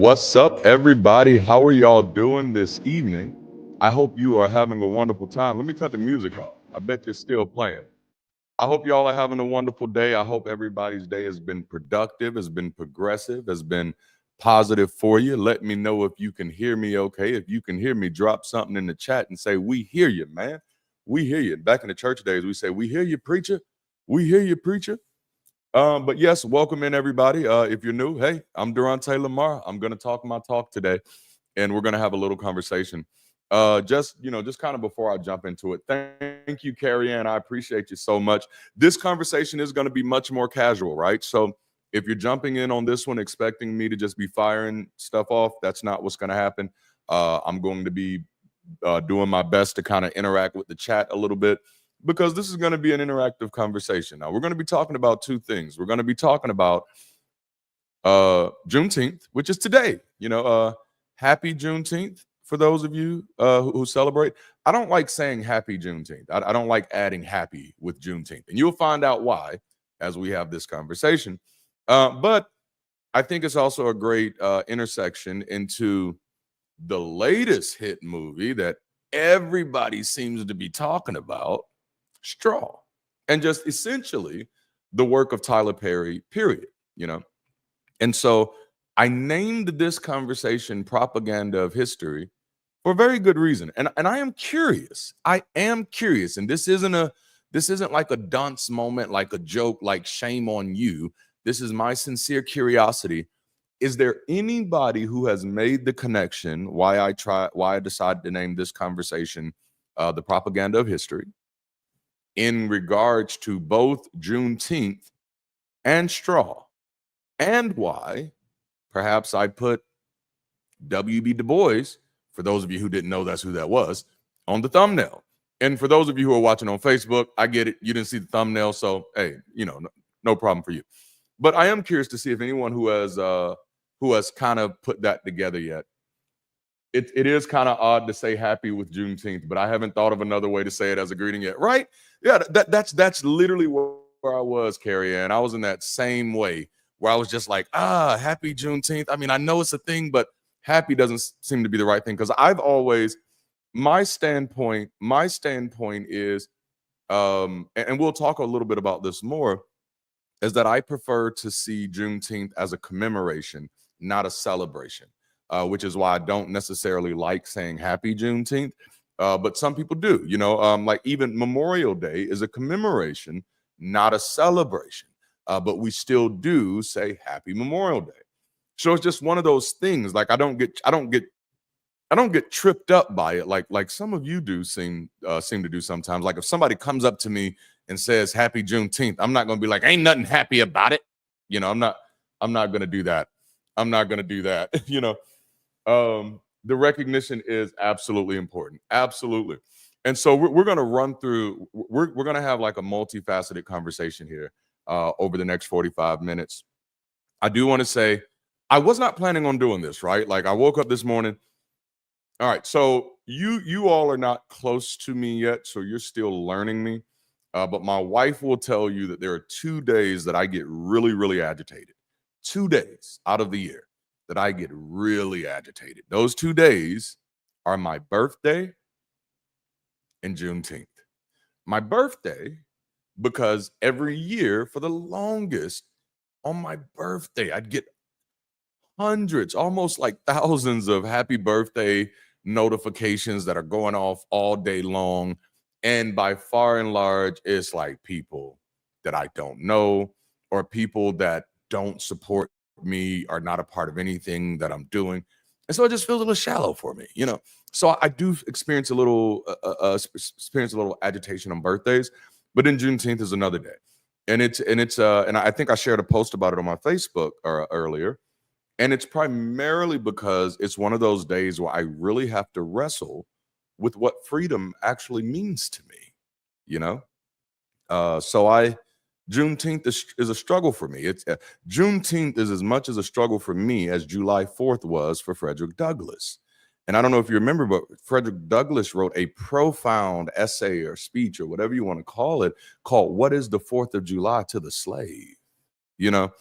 What's up, everybody? How are y'all doing this evening? I hope you are having a wonderful time. Let me cut the music off. I bet you're still playing. I hope y'all are having a wonderful day. I hope everybody's day has been productive, has been progressive, has been positive for you. Let me know if you can hear me okay. If you can hear me, drop something in the chat and say, "We hear you, man. We hear you." Back in the church days, we say, "We hear you, preacher. We hear you, preacher." But yes, welcome in everybody. If you're new, hey, I'm Darante LaMar. I'm gonna talk my talk today, and we're gonna have a little conversation. Just kind of before I jump into it, thank you, Carrie Ann. I appreciate you so much. This conversation is gonna be much more casual, right? So if you're jumping in on this one expecting me to just be firing stuff off, that's not what's gonna happen. I'm going to be doing my best to kind of interact with the chat a little bit because this is going to be an interactive conversation. Now, we're going to be talking about two things. We're going to be talking about Juneteenth, which is today. Happy Juneteenth for those of you who celebrate. I don't like saying happy Juneteenth. I don't like adding happy with Juneteenth. And you'll find out why as we have this conversation. But I think it's also a great intersection into the latest hit movie that everybody seems to be talking about, Straw, and just essentially the work of Tyler Perry, period, you know? And so I named this conversation Propaganda of History for a very good reason. And I am curious. I am curious. And this isn't like a dunce moment, like a joke, like shame on you. This is my sincere curiosity. Is there anybody who has made the connection why I decided to name this conversation the Propaganda of History in regards to both Juneteenth and Straw, and why perhaps I put W.B. Du Bois, for those of you who didn't know that's who that was, on the thumbnail. And for those of you who are watching on Facebook, I get it. You didn't see the thumbnail, so hey, no problem for you. But I am curious to see if anyone who has kind of put that together yet. It is kind of odd to say happy with Juneteenth, but I haven't thought of another way to say it as a greeting yet, right? Yeah, that's literally where I was, Carrie Ann. I was in that same way where I was just like, happy Juneteenth. I mean, I know it's a thing, but happy doesn't seem to be the right thing because I've always my standpoint is, and we'll talk a little bit about this more, is that I prefer to see Juneteenth as a commemoration, not a celebration, which is why I don't necessarily like saying Happy Juneteenth. But some people do, like even Memorial Day is a commemoration, not a celebration. But we still do say Happy Memorial Day. So it's just one of those things. Like I don't get tripped up by it like some of you do seem to do sometimes. Like if somebody comes up to me and says Happy Juneteenth, I'm not going to be like, ain't nothing happy about it. I'm not going to do that. I'm not going to do that. The recognition is absolutely important. Absolutely. And so we're going to run through, we're going to have like a multifaceted conversation here over the next 45 minutes. I do want to say, I was not planning on doing this, right? Like I woke up this morning. All right. So you all are not close to me yet. So you're still learning me. But my wife will tell you that there are 2 days that I get really, really agitated. 2 days out of the year that I get really agitated. Those 2 days are my birthday and Juneteenth. My birthday, because every year for the longest, on my birthday, I'd get hundreds, almost like thousands of happy birthday notifications that are going off all day long. And by far and large, it's like people that I don't know or people that don't support me, are not a part of anything that I'm doing. And so it just feels a little shallow for me, So I do experience a little agitation on birthdays, but then Juneteenth is another day. And I think I shared a post about it on my Facebook earlier. And it's primarily because it's one of those days where I really have to wrestle with what freedom actually means to me, you know? Juneteenth is a struggle for me. Juneteenth is as much as a struggle for me as July 4th was for Frederick Douglass. And I don't know if you remember, but Frederick Douglass wrote a profound essay or speech or whatever you want to call it, called "What is the 4th of July to the Slave?" You know,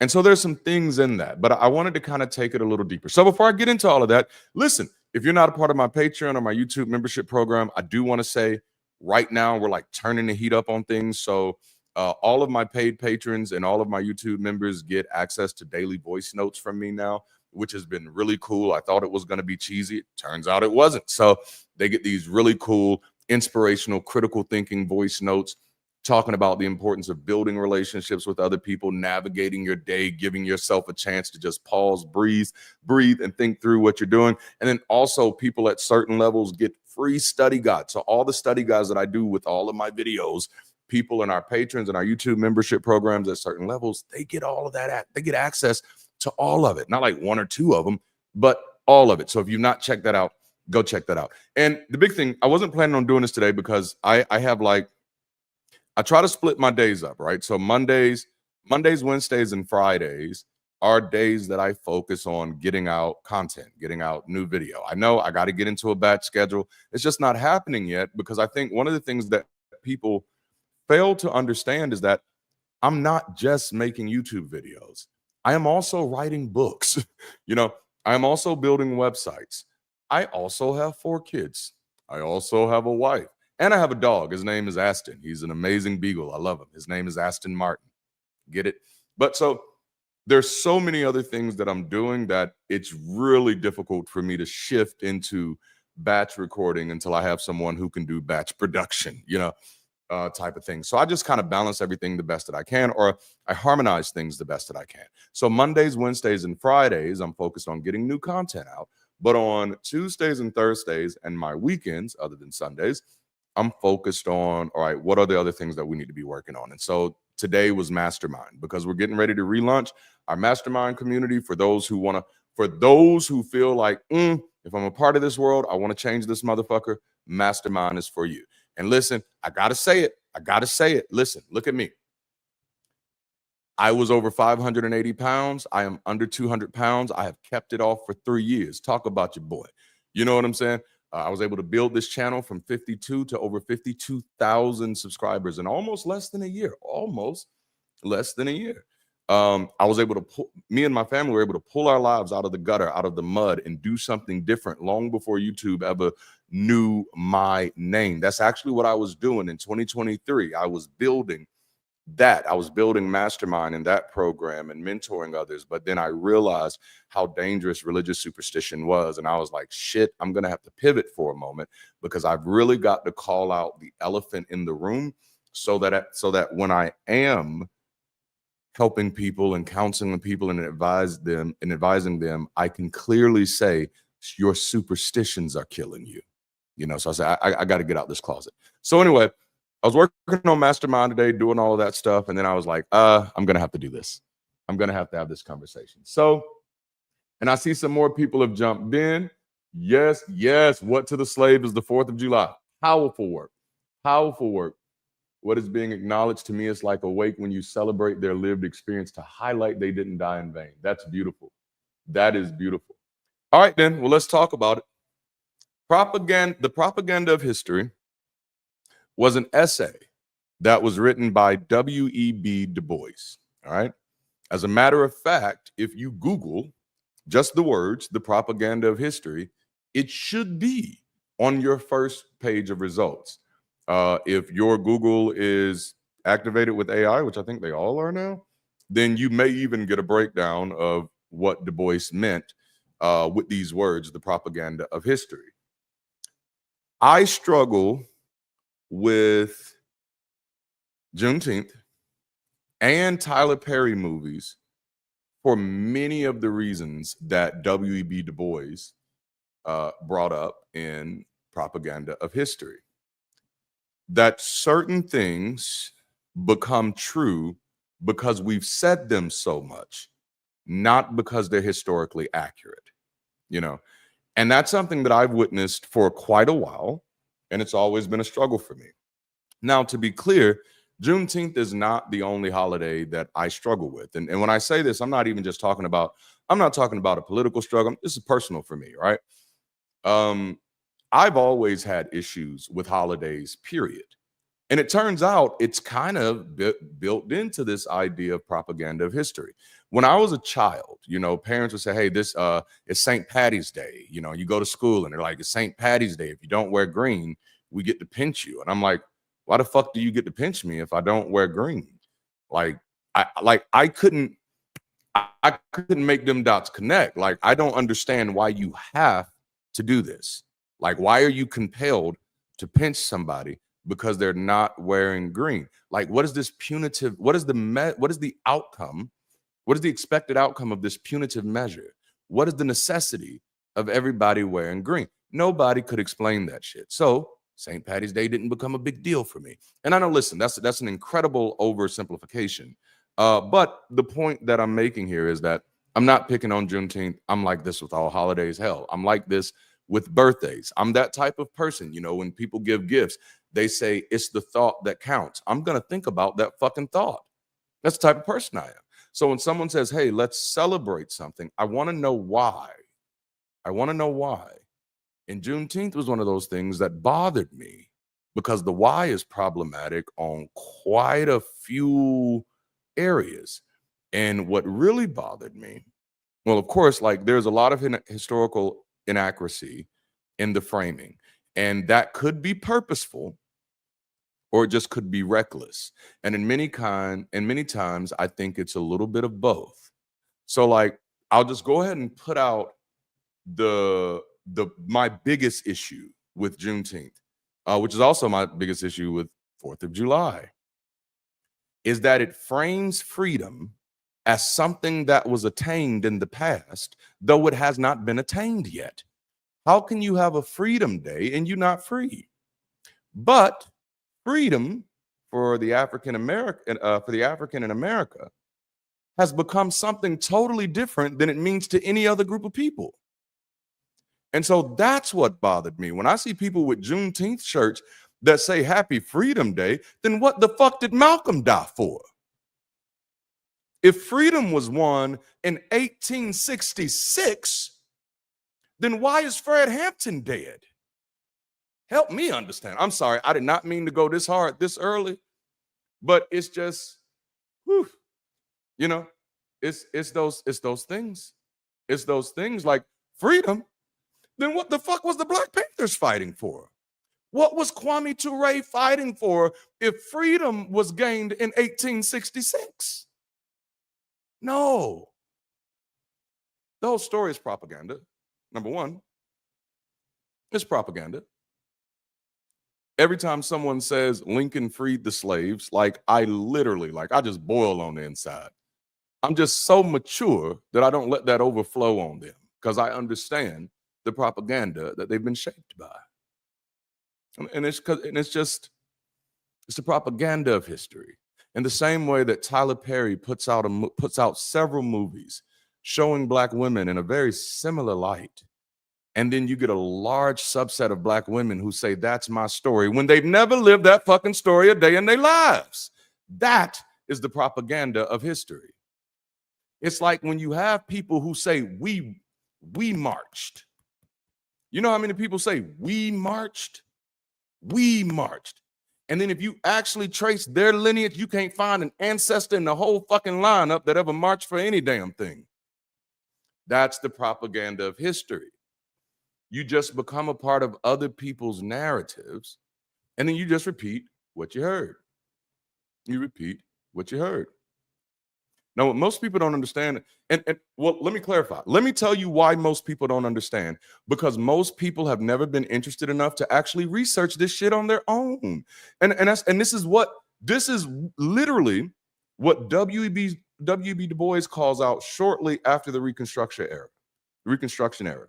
And so there's some things in that, but I wanted to kind of take it a little deeper. So before I get into all of that, listen, if you're not a part of my Patreon or my YouTube membership program, I do want to say right now we're like turning the heat up on things. So all of my paid patrons and all of my YouTube members get access to daily voice notes from me now, which has been really cool. I thought it was going to be cheesy. It turns out it wasn't. So they get these really cool, inspirational, critical thinking voice notes talking about the importance of building relationships with other people, navigating your day, giving yourself a chance to just pause, breathe, and think through what you're doing. And then also people at certain levels get free study guides. So all the study guides that I do with all of my videos, people in our patrons and our YouTube membership programs at certain levels, they get all of that. They get access to all of it, not like one or two of them, but all of it. So if you've not checked that out, go check that out. And the big thing, I wasn't planning on doing this today because I have like, I try to split my days up, right? So Mondays, Wednesdays, and Fridays are days that I focus on getting out content, getting out new video. I know I got to get into a batch schedule. It's just not happening yet because I think one of the things that people fail to understand is that I'm not just making YouTube videos. I am also writing books. You know, I am also building websites. I also have 4 kids. I also have a wife. And I have a dog. His name is Aston. He's an amazing beagle. I love him. His name is Aston Martin. Get it? But so there's so many other things that I'm doing that it's really difficult for me to shift into batch recording until I have someone who can do batch production, type of thing. So I just kind of balance everything the best that I can, or I harmonize things the best that I can. So Mondays, Wednesdays, and Fridays, I'm focused on getting new content out. But on Tuesdays and Thursdays and my weekends, other than Sundays, I'm focused on, all right, what are the other things that we need to be working on? And so today was Mastermind because we're getting ready to relaunch our Mastermind community for those who feel like, if I'm a part of this world, I want to change this motherfucker. Mastermind is for you. And listen, I got to say it. Listen, look at me. I was over 580 pounds. I am under 200 pounds. I have kept it off for 3 years. Talk about your boy. You know what I'm saying? I was able to build this channel from 52 to over 52,000 subscribers in almost less than a year. I was able to me and my family were able to pull our lives out of the gutter, out of the mud, and do something different long before YouTube ever knew my name. That's actually what I was doing in 2023. I was building Mastermind in that program and mentoring others. But then I realized how dangerous religious superstition was. And I was like, shit, I'm going to have to pivot for a moment because I've really got to call out the elephant in the room so that when I am helping people and counseling people and advising them, I can clearly say your superstitions are killing you. So I said, I got to get out this closet. So anyway, I was working on Mastermind today, doing all of that stuff. And then I was like, I'm going to have to do this. I'm going to have this conversation. So, and I see some more people have jumped in. Yes. What to the slave is the 4th of July. Powerful work. What is being acknowledged to me is like awake when you celebrate their lived experience to highlight they didn't die in vain. That's beautiful. That is beautiful. All right, then. Well, let's talk about it. The Propaganda of History was an essay that was written by W.E.B. Du Bois. All right. As a matter of fact, if you Google just the words, the Propaganda of History, it should be on your first page of results. If your Google is activated with AI, which I think they all are now, then you may even get a breakdown of what Du Bois meant with these words, the Propaganda of History. I struggle with Juneteenth and Tyler Perry movies for many of the reasons that W.E.B. Du Bois brought up in Propaganda of History. That certain things become true because we've said them so much, not because they're historically accurate, And that's something that I've witnessed for quite a while, and it's always been a struggle for me. Now, to be clear, Juneteenth is not the only holiday that I struggle with. And when I say this, I'm not talking about a political struggle. This is personal for me, right? I've always had issues with holidays, period. And it turns out it's kind of built into this idea of propaganda of history. When I was a child, parents would say, "Hey, this is St. Patty's Day." You go to school and they're like, "It's St. Patty's Day. If you don't wear green, we get to pinch you." And I'm like, "Why the fuck do you get to pinch me if I don't wear green?" Like, I couldn't I couldn't make them dots connect. Like, I don't understand why you have to do this. Like, why are you compelled to pinch somebody because they're not wearing green? Like, what is this punitive? What is the outcome? What is the expected outcome of this punitive measure? What is the necessity of everybody wearing green? Nobody could explain that shit. So St. Patty's Day didn't become a big deal for me. And I know, listen, that's an incredible oversimplification. But the point that I'm making here is that I'm not picking on Juneteenth. I'm like this with all holidays. Hell, I'm like this with birthdays. I'm that type of person. When people give gifts, they say it's the thought that counts. I'm going to think about that fucking thought. That's the type of person I am. So when someone says, "Hey, let's celebrate something," I want to know why. I want to know why. And Juneteenth was one of those things that bothered me because the why is problematic on quite a few areas. And what really bothered me, well, of course, like there's a lot of historical inaccuracy in the framing, and that could be purposeful or it just could be reckless. And many times, I think it's a little bit of both. So, like, I'll just go ahead and put out my biggest issue with Juneteenth, which is also my biggest issue with 4th of July, is that it frames freedom as something that was attained in the past, though it has not been attained yet. How can you have a freedom day and you're not free? But freedom for the African in America has become something totally different than it means to any other group of people. And so that's what bothered me. When I see people with Juneteenth shirts that say Happy Freedom Day, then what the fuck did Malcolm die for? If freedom was won in 1866, then why is Fred Hampton dead? Help me understand. I'm sorry, I did not mean to go this hard this early, but it's just, whew, it's those things. It's those things like freedom. Then what the fuck was the Black Panthers fighting for? What was Kwame Ture fighting for if freedom was gained in 1866? No. The whole story is propaganda. Number one, it's propaganda. Every time someone says Lincoln freed the slaves, like I just boil on the inside. I'm just so mature that I don't let that overflow on them because I understand the propaganda that they've been shaped by. And it's the propaganda of history. In the same way that Tyler Perry puts out several movies showing Black women in a very similar light. And then you get a large subset of Black women who say, "That's my story," when they've never lived that fucking story a day in their lives. That is the propaganda of history. It's like when you have people who say, we marched. You know how many people say, "We marched"? We marched. And then if you actually trace their lineage, you can't find an ancestor in the whole fucking lineup that ever marched for any damn thing. That's the propaganda of history. You just become a part of other people's narratives, and then you just repeat what you heard. You repeat what you heard. Now, what most people don't understand, and well, let me clarify. Let me tell you why most people don't understand. Because most people have never been interested enough to actually research this shit on their own. This is literally what W.E.B. Du Bois calls out shortly after the Reconstruction era.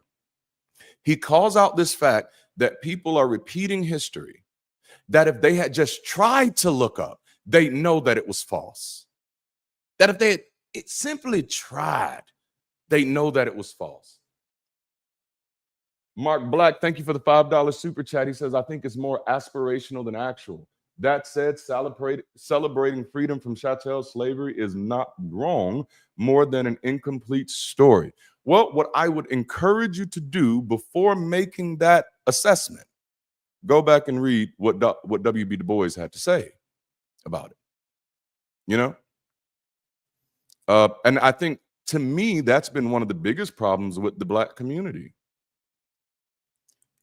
He calls out this fact that people are repeating history, that if they had just tried to look up, they know that it was false. That if they had simply tried, they know that it was false. Mark Black, thank you for the $5 super chat. He says, "I think it's more aspirational than actual. That said, celebrating freedom from chattel slavery is not wrong, more than an incomplete story." Well, what I would encourage you to do before making that assessment, Go back and read what W.B. Du Bois had to say about it. You know? And I think, to me, that's been one of the biggest problems with the Black community,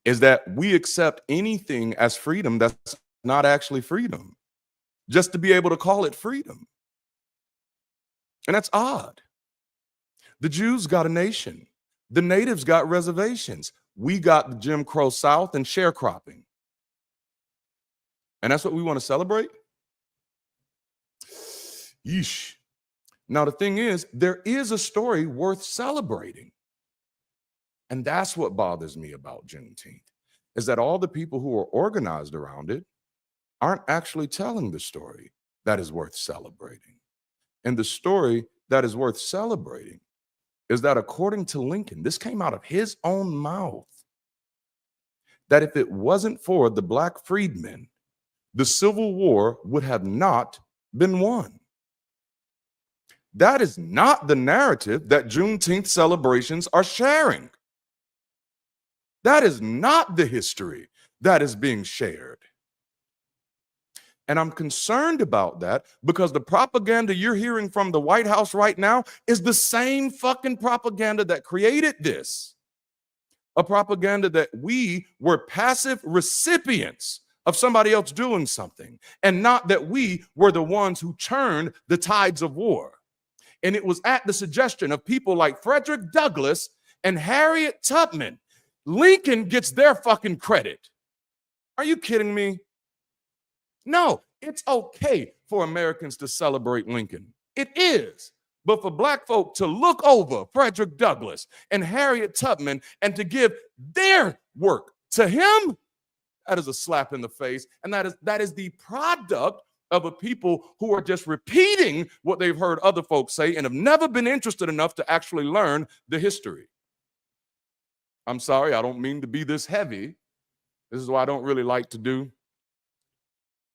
is that we accept anything as freedom that's not actually freedom, just to be able to call it freedom. And that's odd. The Jews got a nation. The natives got reservations. We got the Jim Crow South and sharecropping. And that's what we want to celebrate? Yeesh. Now, the thing is, there is a story worth celebrating. And that's what bothers me about Juneteenth, is that all the people who are organized around it aren't actually telling the story that is worth celebrating. And the story that is worth celebrating is that, according to Lincoln, this came out of his own mouth, that if it wasn't for the Black freedmen, the Civil War would have not been won. That is not the narrative that Juneteenth celebrations are sharing. That is not the history that is being shared. And I'm concerned about that because the propaganda you're hearing from the White House right now is the same fucking propaganda that created this. A propaganda that we were passive recipients of somebody else doing something, and not that we were the ones who turned the tides of war. And it was at the suggestion of people like Frederick Douglass and Harriet Tubman. Lincoln gets their fucking credit. Are you kidding me? No, it's okay for Americans to celebrate Lincoln. It is. But for Black folk to look over Frederick Douglass and Harriet Tubman and to give their work to him, that is a slap in the face. And that is the product of a people who are just repeating what they've heard other folks say and have never been interested enough to actually learn the history. I'm sorry, I don't mean to be this heavy. This is why I don't really like to do.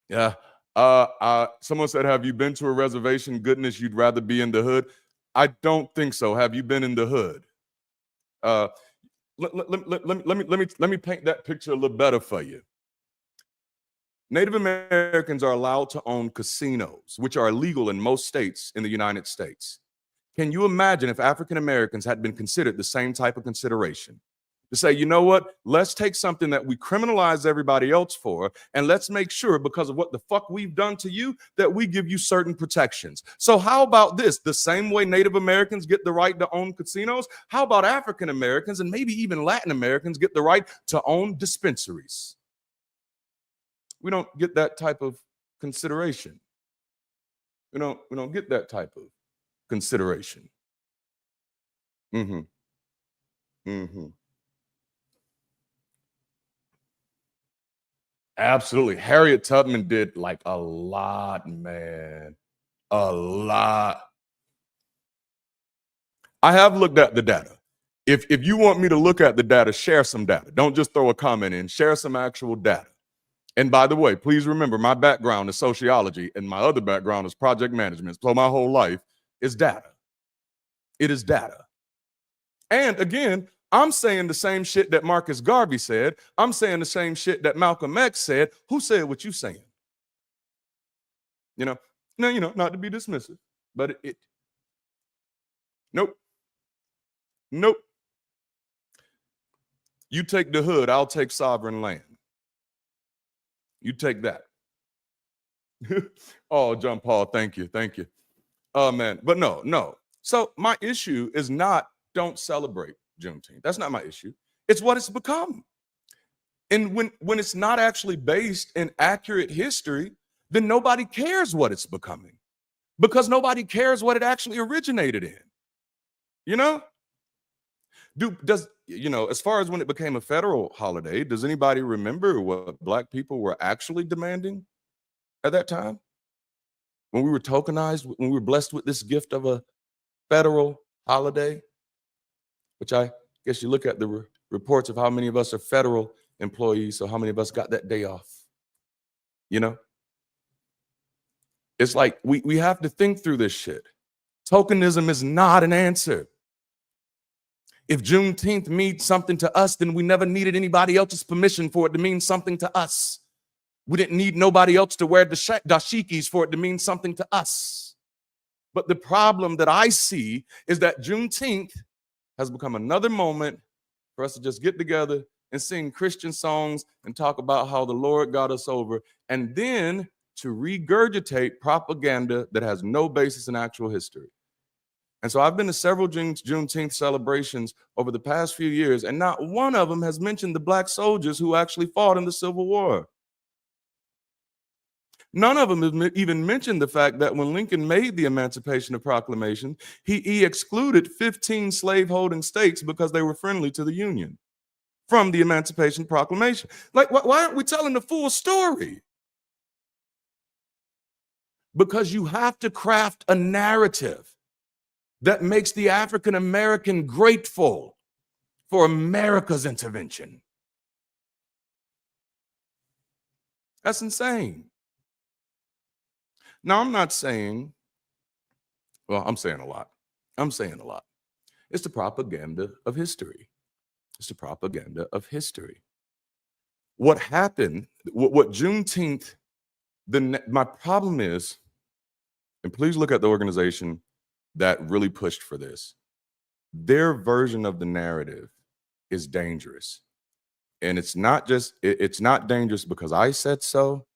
Yeah. Someone said, have you been to a reservation? Goodness, you'd rather be in the hood. I don't think so. Have you been in the hood? Let me paint that picture a little better for you. Native Americans are allowed to own casinos, which are illegal in most states in the United States. Can you imagine if African Americans had been considered the same type of consideration? To say, you know what, let's take something that we criminalize everybody else for, and let's make sure, because of what the fuck we've done to you, that we give you certain protections. So how about this? The same way Native Americans get the right to own casinos, how about African Americans and maybe even Latin Americans get the right to own dispensaries? We don't get that type of consideration. We don't get that type of consideration. Absolutely. Harriet Tubman did like a lot, man. A lot. I have looked at the data. If you want me to look at the data, share some data. Don't just throw a comment in, share some actual data. And by the way, please remember, my background is sociology and my other background is project management. So my whole life is data. It is data. And again, I'm saying the same shit that Marcus Garvey said. I'm saying the same shit that Malcolm X said. Who said what you saying? Now, not to be dismissive, but nope. You take the hood, I'll take sovereign land. You take that. Oh, John Paul, thank you. Oh, man, but no. So my issue is not don't celebrate Juneteenth. That's not my issue. It's what it's become. And when it's not actually based in accurate history, then nobody cares what it's becoming because nobody cares what it actually originated in. As far as when it became a federal holiday, does anybody remember what Black people were actually demanding at that time? When we were tokenized, when we were blessed with this gift of a federal holiday, which I guess you look at the reports of how many of us are federal employees, so how many of us got that day off? It's like we have to think through this shit. Tokenism is not an answer. If Juneteenth means something to us, then we never needed anybody else's permission for it to mean something to us. We didn't need nobody else to wear dashikis for it to mean something to us. But the problem that I see is that Juneteenth has become another moment for us to just get together and sing Christian songs and talk about how the Lord got us over, and then to regurgitate propaganda that has no basis in actual history. And so I've been to several Juneteenth celebrations over the past few years, and not one of them has mentioned the Black soldiers who actually fought in the Civil War. None of them have even mentioned the fact that when Lincoln made the Emancipation Proclamation, he excluded 15 slave-holding states because they were friendly to the Union from the Emancipation Proclamation. Like, why aren't we telling the full story? Because you have to craft a narrative that makes the African American grateful for America's intervention. That's insane. Now, I'm not saying, well, I'm saying a lot. I'm saying a lot. It's the propaganda of history. It's the propaganda of history. What happened, what Juneteenth, my problem is, and please look at the organization that really pushed for this. Their version of the narrative is dangerous. And it's not dangerous because I said so.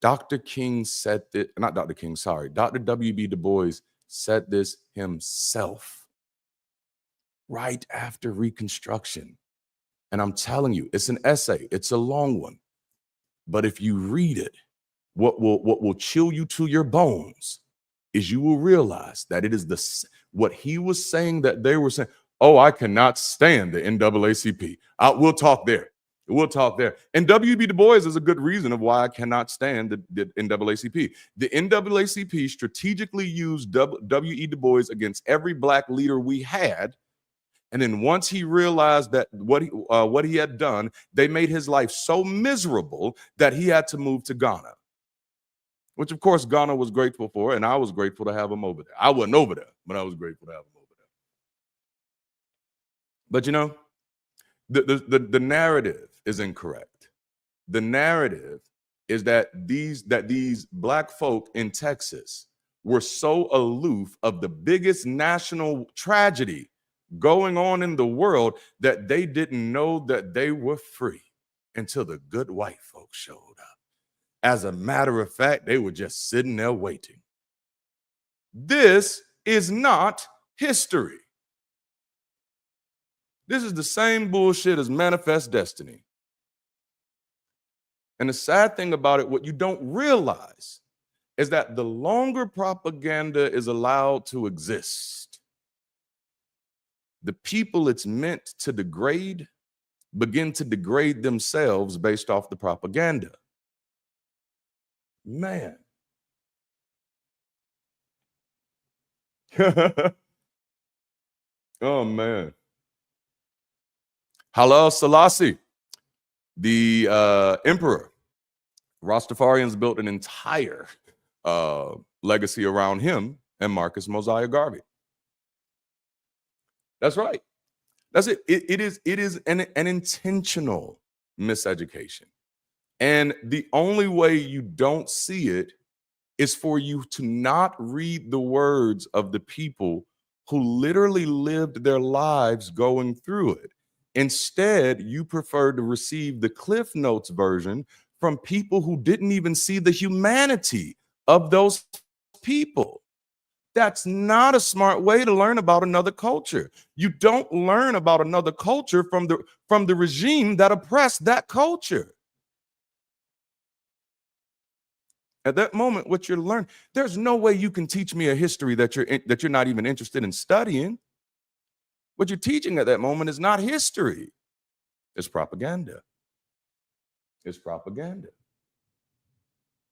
Dr. King said that, not Dr. King, sorry. Dr. W.B. Du Bois said this himself right after Reconstruction. And I'm telling you, it's an essay. It's a long one. But if you read it, what will chill you to your bones is you will realize that it is what he was saying that they were saying, oh, I cannot stand the NAACP. We'll talk there. We'll talk there. And W.B. Du Bois is a good reason of why I cannot stand the NAACP. The NAACP strategically used W.E. Du Bois against every Black leader we had. And then once he realized that what he had done, they made his life so miserable that he had to move to Ghana, which of course Ghana was grateful for, and I was grateful to have him over there. I wasn't over there, but I was grateful to have him over there. But you know, the narrative is incorrect. The narrative is that these Black folk in Texas were so aloof of the biggest national tragedy going on in the world that they didn't know that they were free until the good white folks showed up. As a matter of fact, they were just sitting there waiting. This is not history. This is the same bullshit as Manifest Destiny. And the sad thing about it, what you don't realize is that the longer propaganda is allowed to exist, the people it's meant to degrade begin to degrade themselves based off the propaganda. Man. Oh, man. Haile Selassie, the emperor. Rastafarians built an entire legacy around him and Marcus Mosiah Garvey. That's right. That's it. It is an intentional miseducation. And the only way you don't see it is for you to not read the words of the people who literally lived their lives going through it. Instead, you prefer to receive the Cliff Notes version from people who didn't even see the humanity of those people. That's not a smart way to learn about another culture. You don't learn about another culture from the regime that oppressed that culture. At that moment, what you're learning, there's no way you can teach me a history that you're not even interested in studying. What you're teaching at that moment is not history. It's propaganda. It's propaganda.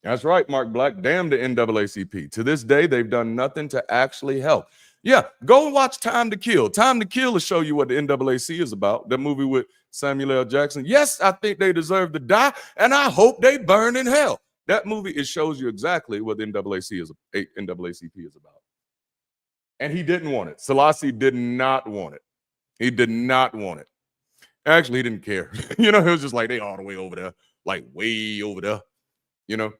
That's right, Mark Black. Damn the NAACP. To this day, they've done nothing to actually help. Yeah, go and watch Time to Kill. Time to Kill will show you what the NAACP is about. That movie with Samuel L. Jackson. Yes, I think they deserve to die, and I hope they burn in hell. That movie, it shows you exactly what the NAACP is about. And he didn't want it. Selassie did not want it. He did not want it. Actually, he didn't care. It was just like they all the way over there, like way over there, you know.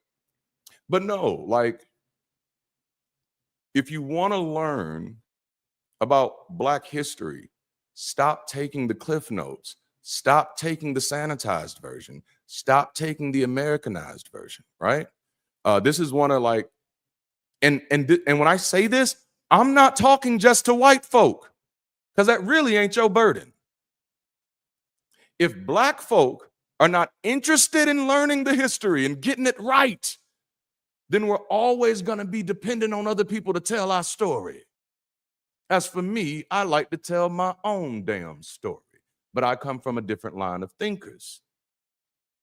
But no, like if you want to learn about Black history, stop taking the Cliff Notes, stop taking the sanitized version, stop taking the Americanized version, right? This is one of like, and when I say this, I'm not talking just to white folk, because that really ain't your burden. If Black folk are not interested in learning the history and getting it right, then we're always going to be dependent on other people to tell our story. As for me, I like to tell my own damn story, but I come from a different line of thinkers.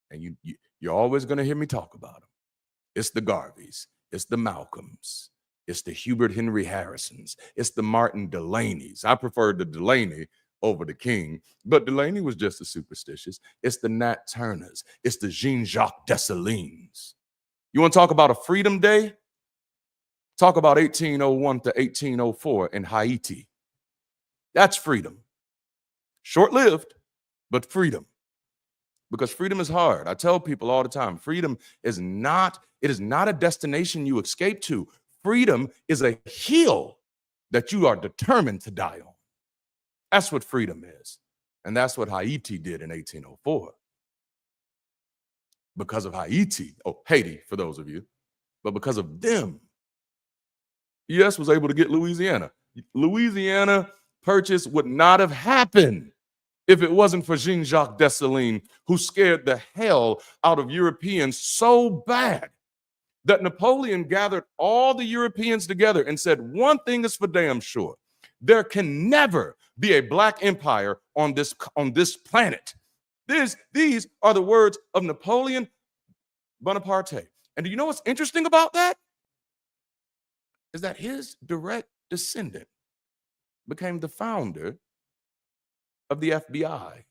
And you're always going to hear me talk about them. It's the Garveys, it's the Malcolms, it's the Hubert Henry Harrisons, it's the Martin Delaney's. I preferred the Delaney over the King, but Delaney was just as superstitious. It's the Nat Turners, it's the Jean-Jacques Dessalines. You want to talk about a freedom day? Talk about 1801 to 1804 in Haiti. That's freedom. Short-lived, but freedom. Because freedom is hard. I tell people all the time, freedom is not a destination you escape to. Freedom is a hill that you are determined to die on. That's what freedom is. And that's what Haiti did in 1804. Because of Haiti, Haiti for those of you, but because of them, US was able to get Louisiana. Louisiana Purchase would not have happened if it wasn't for Jean-Jacques Dessalines, who scared the hell out of Europeans so bad that Napoleon gathered all the Europeans together and said, one thing is for damn sure, there can never be a Black empire on this planet. These are the words of Napoleon Bonaparte. And do you know what's interesting about that? Is that his direct descendant became the founder of the FBI.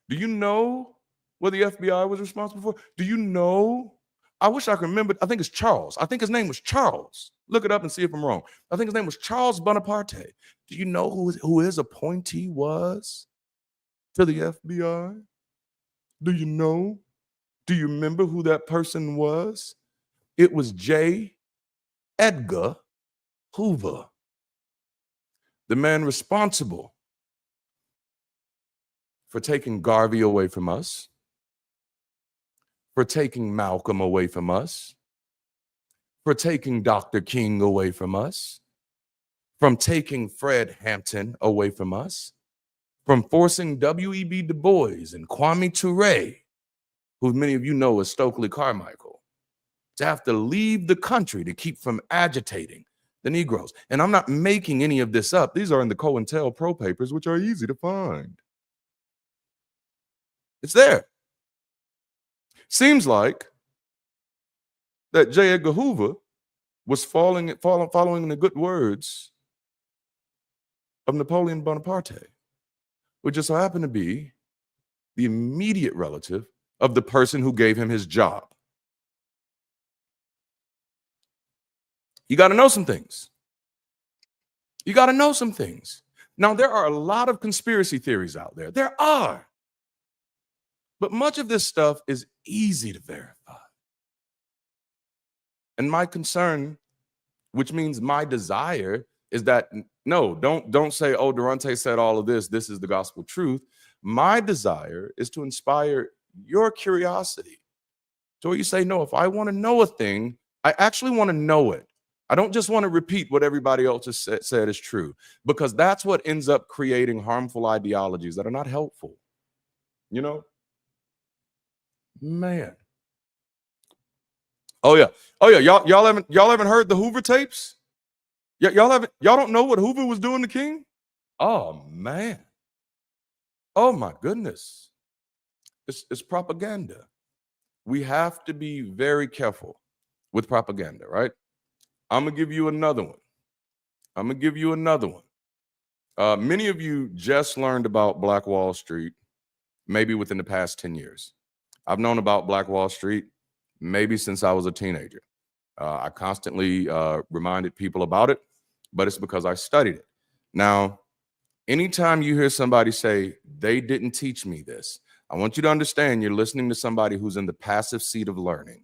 Do you know what the FBI was responsible for? Do you know? I wish I could remember. I think it's Charles. I think his name was Charles. Look it up and see if I'm wrong. I think his name was Charles Bonaparte. Do you know who his appointee was to the FBI? Do you know? Do you remember who that person was? It was J. Edgar Hoover, the man responsible for taking Garvey away from us, for taking Malcolm away from us, for taking Dr. King away from us, from taking Fred Hampton away from us, from forcing W.E.B. Du Bois and Kwame Ture, who many of you know as Stokely Carmichael, to have to leave the country to keep from agitating the Negroes. And I'm not making any of this up. These are in the COINTELPRO papers, which are easy to find. It's there. Seems like that J. Edgar Hoover was following the good words of Napoleon Bonaparte, which just so happened to be the immediate relative of the person who gave him his job. You got to know some things. You got to know some things. Now, there are a lot of conspiracy theories out there. There are. But much of this stuff is easy to verify. And my concern, which means my desire, is that, no, don't say, oh, Darante said all of this. This is the gospel truth. My desire is to inspire your curiosity. So you say, no, if I want to know a thing, I actually want to know it. I don't just want to repeat what everybody else has said is true, because that's what ends up creating harmful ideologies that are not helpful. You know? Man. Oh yeah. Y'all haven't heard the Hoover tapes? Y'all don't know what Hoover was doing to King? Oh man. Oh my goodness. It's propaganda. We have to be very careful with propaganda, right? I'm gonna give you another one. Many of you just learned about Black Wall Street maybe within the past 10 years. I've known about Black Wall Street maybe since I was a teenager. I constantly reminded people about it, but it's because I studied it. Now, anytime you hear somebody say, they didn't teach me this, I want you to understand you're listening to somebody who's in the passive seat of learning,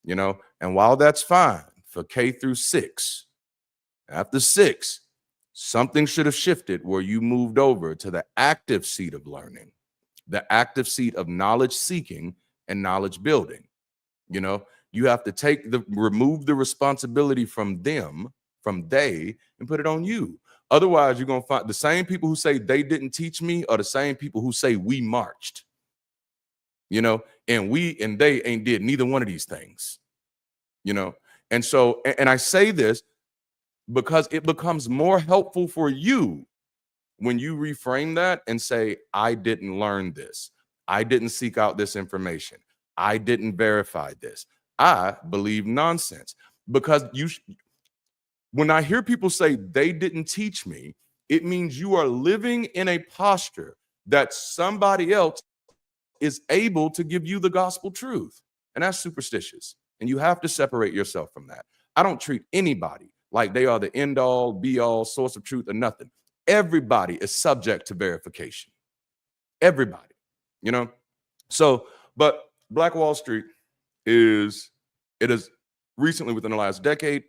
you know, and while that's fine for K through 6, after 6, something should have shifted where you moved over to the active seat of learning, the active seat of knowledge seeking and knowledge building. You know, you have to remove the responsibility from them, from they, and put it on you. Otherwise, you're going to find the same people who say they didn't teach me are the same people who say we marched, you know, and we and they ain't did neither one of these things, you know. And so, and I say this because it becomes more helpful for you when you reframe that and say, I didn't learn this. I didn't seek out this information. I didn't verify this. I believe nonsense. Because when I hear people say they didn't teach me, it means you are living in a posture that somebody else is able to give you the gospel truth. And that's superstitious. And you have to separate yourself from that. I don't treat anybody like they are the end all, be all, source of truth or nothing. Everybody is subject to verification. Everybody, you know? So, but Black Wall Street it is recently, within the last decade,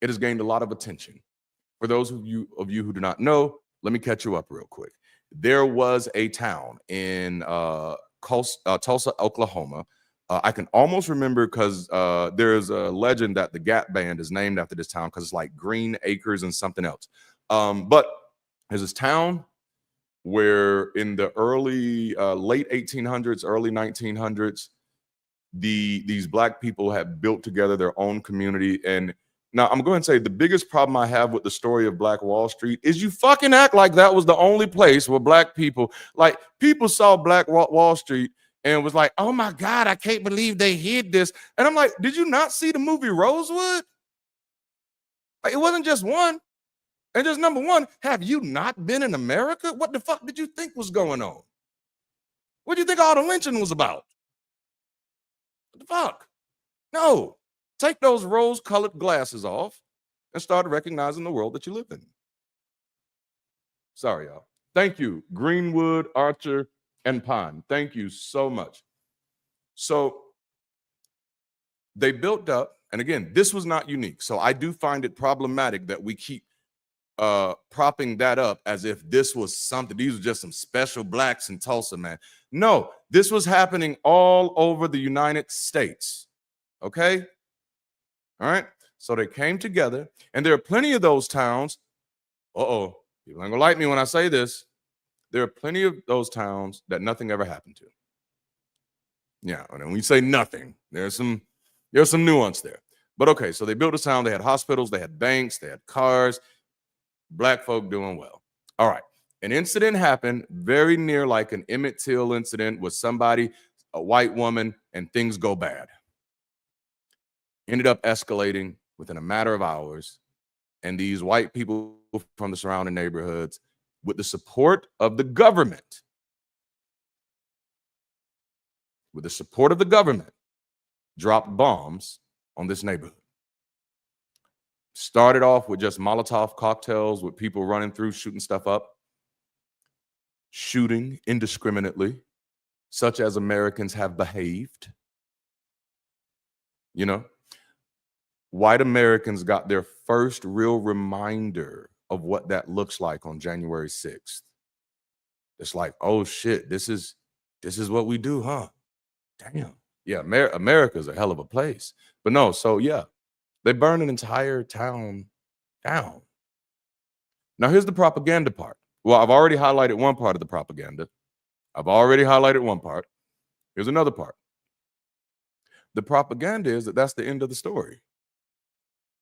it has gained a lot of attention. For those of you who do not know, let me catch you up real quick. There was a town in Tulsa, Oklahoma. I can almost remember because there's a legend that the Gap Band is named after this town because it's like Green Acres and something else. But there's this town where in the late 1800s, early 1900s, these Black people had built together their own community. And now I'm going to say the biggest problem I have with the story of Black Wall Street is you fucking act like that was the only place where Black people, like people saw Black Wall Street and was like, oh my God, I can't believe they hid this. And I'm like, did you not see the movie Rosewood? Like, it wasn't just one. And just number one, have you not been in America? What the fuck did you think was going on? What do you think all the lynching was about? What the fuck? No. Take those rose-colored glasses off and start recognizing the world that you live in. Sorry, y'all. Thank you, Greenwood, Archer, and Pine. Thank you so much. So they built up, and again, this was not unique. So I do find it problematic that we keep propping that up as if this was something. These were just some special Blacks in Tulsa, man. No, this was happening all over the United States. Okay? All right. So they came together, and there are plenty of those towns. People ain't gonna like me when I say this. There are plenty of those towns that nothing ever happened to. Yeah, and when we say nothing, there's some nuance there. But okay, so they built a town. They had hospitals, they had banks, they had cars. Black folk doing well. All right. An incident happened very near like an Emmett Till incident with somebody, a white woman, and things go bad. Ended up escalating within a matter of hours. And these white people from the surrounding neighborhoods, with the support of the government, dropped bombs on this neighborhood. Started off with just Molotov cocktails with people running through, shooting stuff up, shooting indiscriminately, such as Americans have behaved. You know, white Americans got their first real reminder of what that looks like on January 6th. It's like, oh shit, this is what we do, huh? Damn. Yeah, America's a hell of a place. But no, so yeah, they burned an entire town down. Now, here's the propaganda part. Well, I've already highlighted one part of the propaganda. Here's another part. The propaganda is that that's the end of the story.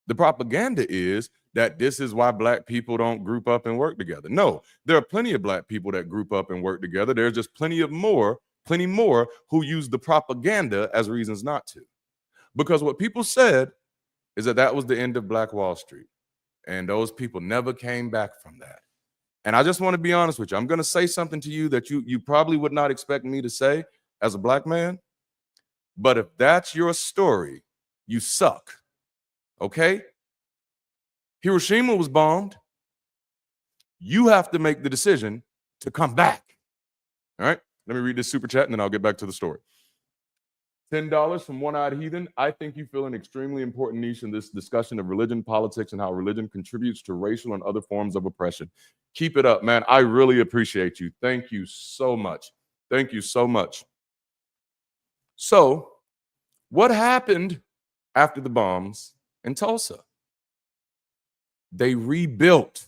The propaganda is that this is why Black people don't group up and work together. No, there are plenty of Black people that group up and work together. There's just plenty more who use the propaganda as reasons not to. Because what people said is that was the end of Black Wall Street. And those people never came back from that. And I just want to be honest with you. I'm going to say something to you that you probably would not expect me to say as a Black man. But if that's your story, you suck. Okay? Hiroshima was bombed. You have to make the decision to come back. All right? Let me read this super chat and then I'll get back to the story. $10 from One-Eyed Heathen. I think you fill an extremely important niche in this discussion of religion, politics, and how religion contributes to racial and other forms of oppression. Keep it up, man. I really appreciate you. Thank you so much. Thank you so much. So, what happened after the bombs in Tulsa? They rebuilt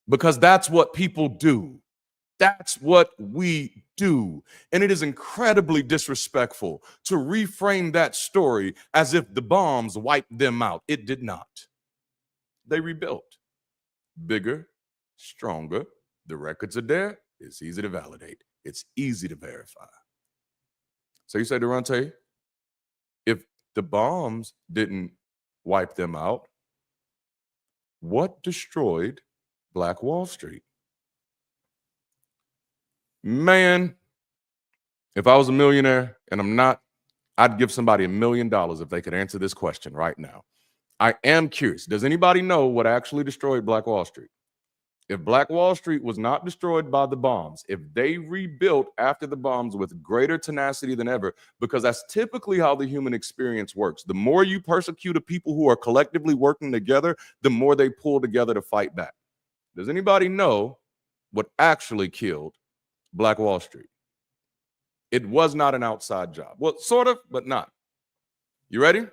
because that's what people do. That's what we do. And it is incredibly disrespectful to reframe that story as if the bombs wiped them out. It did not. They rebuilt. Bigger, stronger. The records are there. It's easy to validate. It's easy to verify. So you say, Darante, if the bombs didn't wipe them out, what destroyed Black Wall Street? Man, if I was a millionaire, and I'm not, I'd give somebody $1 million if they could answer this question right now. I am curious. Does anybody know what actually destroyed Black Wall Street? If Black Wall Street was not destroyed by the bombs, if they rebuilt after the bombs with greater tenacity than ever, because that's typically how the human experience works. The more you persecute a people who are collectively working together, the more they pull together to fight back. Does anybody know what actually killed Black Wall Street? It was not an outside job. Well, sort of, but not. You ready?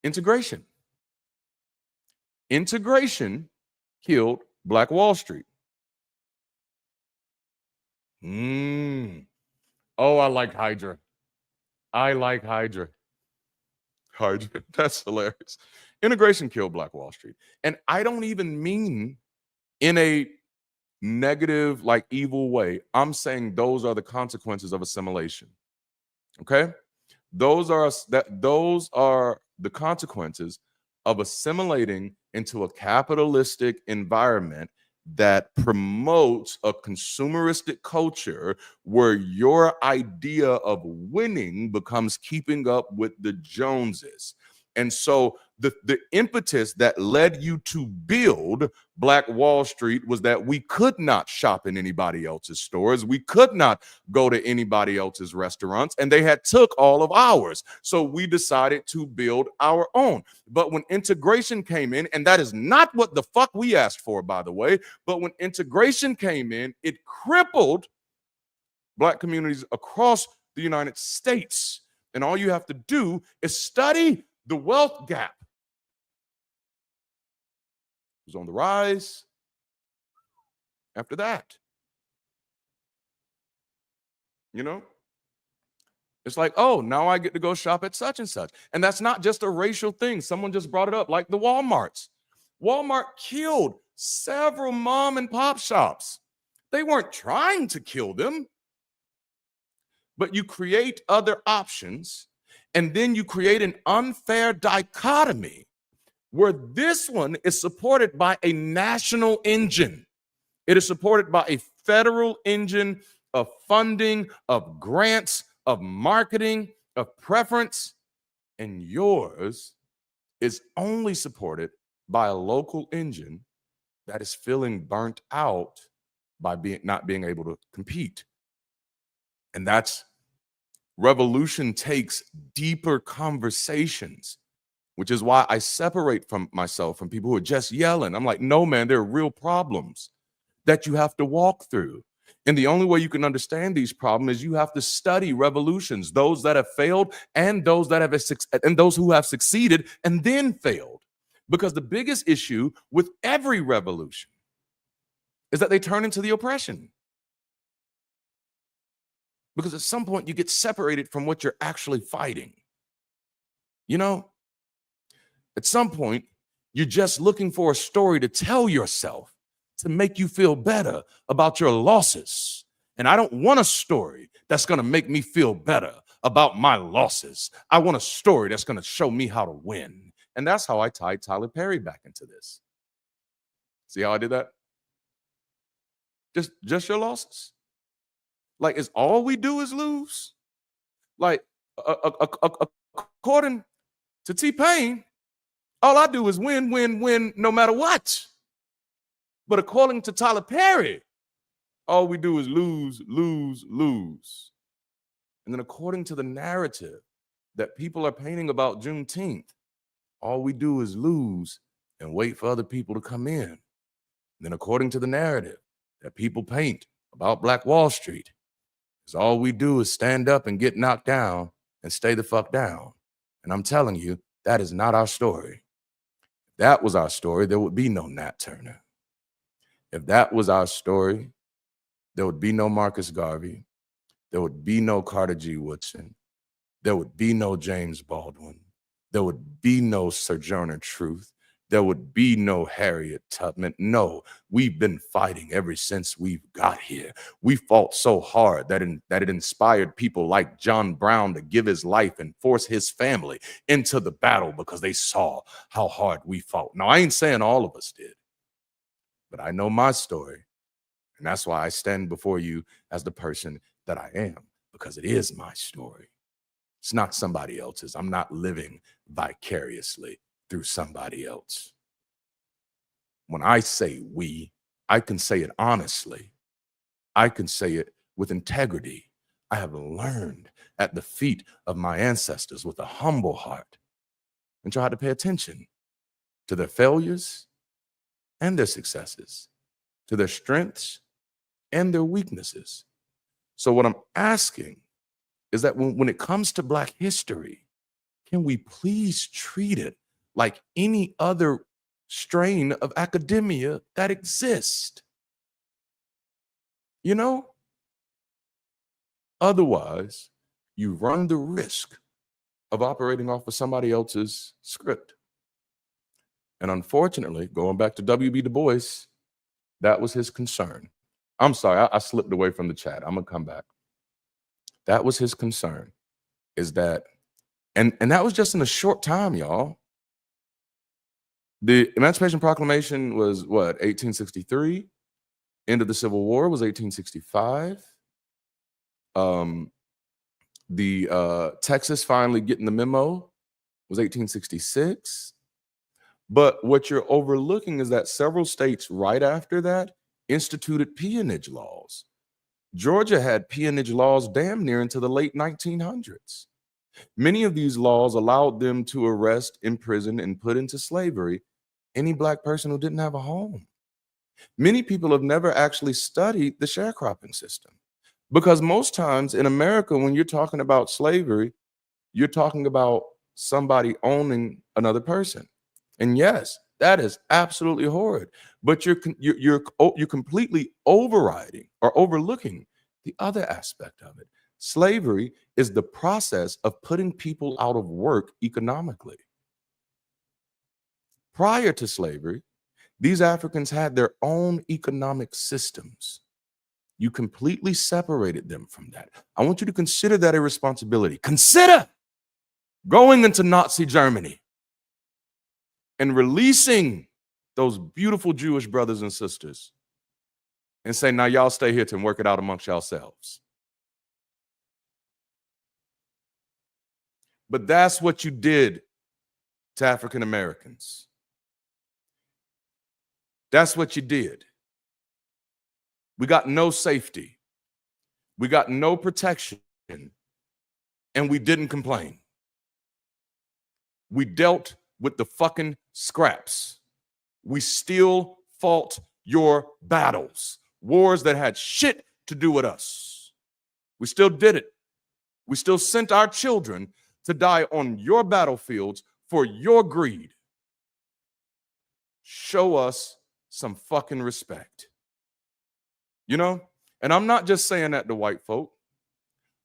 Integration. Integration killed Black Wall Street. Oh, I like Hydra. I like Hydra. Hydra. That's hilarious. Integration killed Black Wall Street. And I don't even mean in a negative, like evil way. I'm saying those are the consequences of assimilation. Okay? Those are the consequences of assimilating into a capitalistic environment that promotes a consumeristic culture where your idea of winning becomes keeping up with the Joneses. And so the impetus that led you to build Black Wall Street was that we could not shop in anybody else's stores. We could not go to anybody else's restaurants, and they had took all of ours. So we decided to build our own. But when integration came in, and that is not what the fuck we asked for, by the way, but when integration came in, it crippled Black communities across the United States. And all you have to do is study the wealth gap. It was on the rise after that. You know? It's like, oh, now I get to go shop at such and such. And that's not just a racial thing. Someone just brought it up, like the Walmarts. Walmart killed several mom and pop shops. They weren't trying to kill them, but you create other options, and then you create an unfair dichotomy where this one is supported by a national engine. It is supported by a federal engine of funding, of grants, of marketing, of preference, and yours is only supported by a local engine that is feeling burnt out by not being able to compete. And that's revolution takes deeper conversations, which is why I separate from myself from people who are just yelling. I'm like, no, man, there are real problems that you have to walk through. And the only way you can understand these problems is you have to study revolutions, those that have failed and those that have and those who have succeeded and then failed. Because the biggest issue with every revolution is that they turn into the oppression. Because at some point you get separated from what you're actually fighting. You know, at some point, you're just looking for a story to tell yourself to make you feel better about your losses. And I don't want a story that's going to make me feel better about my losses. I want a story that's going to show me how to win. And that's how I tied Tyler Perry back into this. See how I did that? Just your losses. Like, is all we do is lose? Like, according To T-Pain, all I do is win, win, win, no matter what. But according to Tyler Perry, all we do is lose, lose, lose. And then according to the narrative that people are painting about Juneteenth, all we do is lose and wait for other people to come in. And then according to the narrative that people paint about Black Wall Street, is all we do is stand up and get knocked down and stay the fuck down. And I'm telling you, that is not our story. If that was our story, there would be no Nat Turner. If that was our story, there would be no Marcus Garvey. There would be no Carter G. Woodson. There would be no James Baldwin. There would be no Sojourner Truth. There would be no Harriet Tubman. No, we've been fighting ever since we've got here. We fought so hard that it inspired people like John Brown to give his life and force his family into the battle because they saw how hard we fought. Now, I ain't saying all of us did, but I know my story. And that's why I stand before you as the person that I am, because it is my story. It's not somebody else's. I'm not living vicariously through somebody else. When I say we, I can say it honestly. I can say it with integrity. I have learned at the feet of my ancestors with a humble heart and tried to pay attention to their failures and their successes, to their strengths and their weaknesses. So what I'm asking is that when it comes to Black history, can we please treat it like any other strain of academia that exists? You know? Otherwise, you run the risk of operating off of somebody else's script. And unfortunately, going back to W.B. Du Bois, that was his concern. I'm sorry, I slipped away from the chat. I'm gonna come back. That was his concern, is that, and that was just in a short time, y'all. The Emancipation Proclamation was what, 1863? End of the Civil War was 1865. Texas finally getting the memo was 1866. But what you're overlooking is that several states right after that instituted peonage laws. Georgia had peonage laws damn near into the late 1900s. Many of these laws allowed them to arrest, imprison, and put into slavery any Black person who didn't have a home. Many people have never actually studied the sharecropping system, because most times in America, when you're talking about slavery, you're talking about somebody owning another person. And yes, that is absolutely horrid. But you're completely overriding or overlooking the other aspect of it. Slavery is the process of putting people out of work economically. Prior to slavery, these Africans had their own economic systems. You completely separated them from that. I want you to consider that a responsibility. Consider going into Nazi Germany and releasing those beautiful Jewish brothers and sisters and say, now y'all stay here to work it out amongst yourselves. But that's what you did to African Americans. That's what you did. We got no safety. We got no protection. And we didn't complain. We dealt with the fucking scraps. We still fought your battles, wars that had shit to do with us. We still did it. We still sent our children to die on your battlefields for your greed. Show us some fucking respect. You know? And I'm not just saying that to white folk.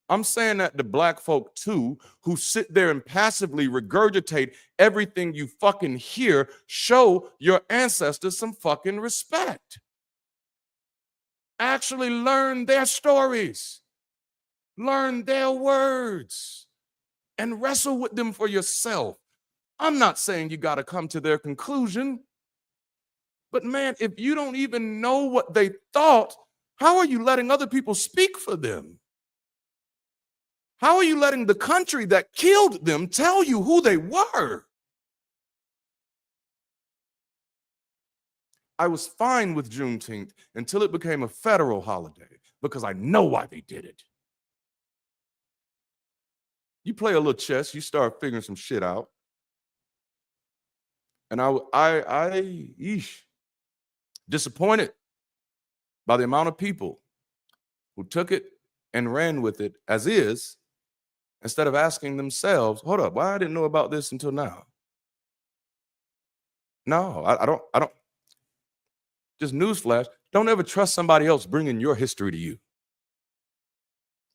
I'm saying that to Black folk too, who sit there and passively regurgitate everything you fucking hear. Show your ancestors some fucking respect. Actually learn their stories. Learn their words. And wrestle with them for yourself. I'm not saying you got to come to their conclusion. But man, if you don't even know what they thought, how are you letting other people speak for them? How are you letting the country that killed them tell you who they were? I was fine with Juneteenth until it became a federal holiday because I know why they did it. You play a little chess, you start figuring some shit out. And disappointed by the amount of people who took it and ran with it as is, instead of asking themselves, hold up, why I didn't know about this until now? No, I don't. Just newsflash, don't ever trust somebody else bringing your history to you.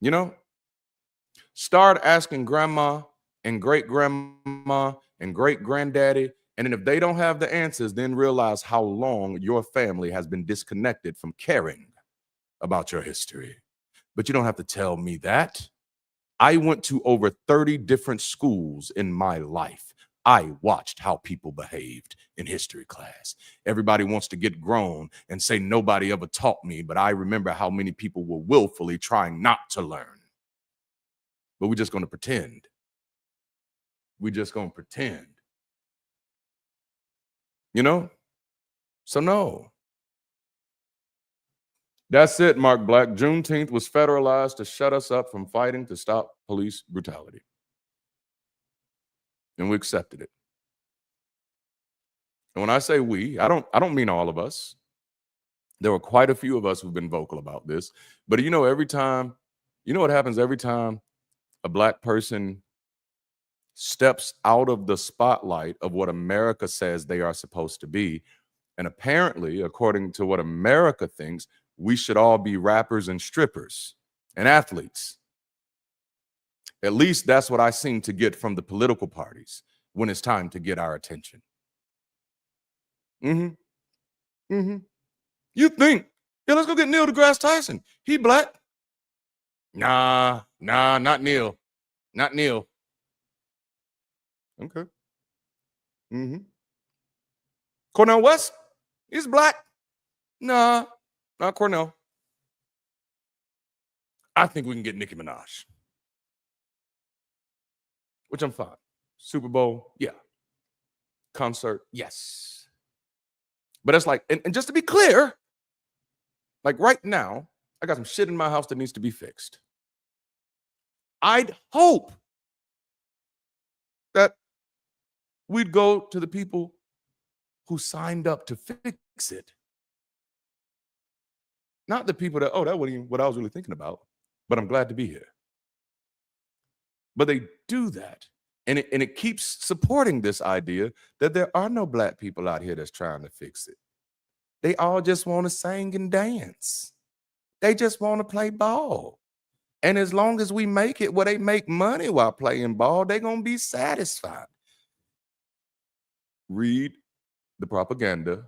You know? Start asking grandma and great grandma and great granddaddy. And then if they don't have the answers, then realize how long your family has been disconnected from caring about your history. But you don't have to tell me that. I went to over 30 different schools in my life. I watched how people behaved in history class. Everybody wants to get grown and say nobody ever taught me, but I remember how many people were willfully trying not to learn. But we're just going to pretend. We're just going to pretend. You know? So no. That's it, Mark Black. Juneteenth was federalized to shut us up from fighting to stop police brutality. And we accepted it. And when I say we, I don't mean all of us. There were quite a few of us who've been vocal about this. But you know what happens every time a Black person steps out of the spotlight of what America says they are supposed to be? And apparently, according to what America thinks, we should all be rappers and strippers and athletes. At least that's what I seem to get from the political parties when it's time to get our attention. You think, yeah, let's go get Neil deGrasse Tyson. He Black. Nah, not Neil. Not Neil. Okay. Cornel West, he's Black. Nah, not Cornell. I think we can get Nicki Minaj, which I'm fine. Super Bowl, yeah. Concert, yes. But it's like, and just to be clear, like right now, I got some shit in my house that needs to be fixed. I'd hope that we'd go to the people who signed up to fix it. Not the people that, that wasn't what I was really thinking about, but I'm glad to be here. But they do that. And it keeps supporting this idea that there are no Black people out here that's trying to fix it. They all just want to sing and dance. They just want to play ball. And as long as we make it where they make money while playing ball, they're going to be satisfied. Read the propaganda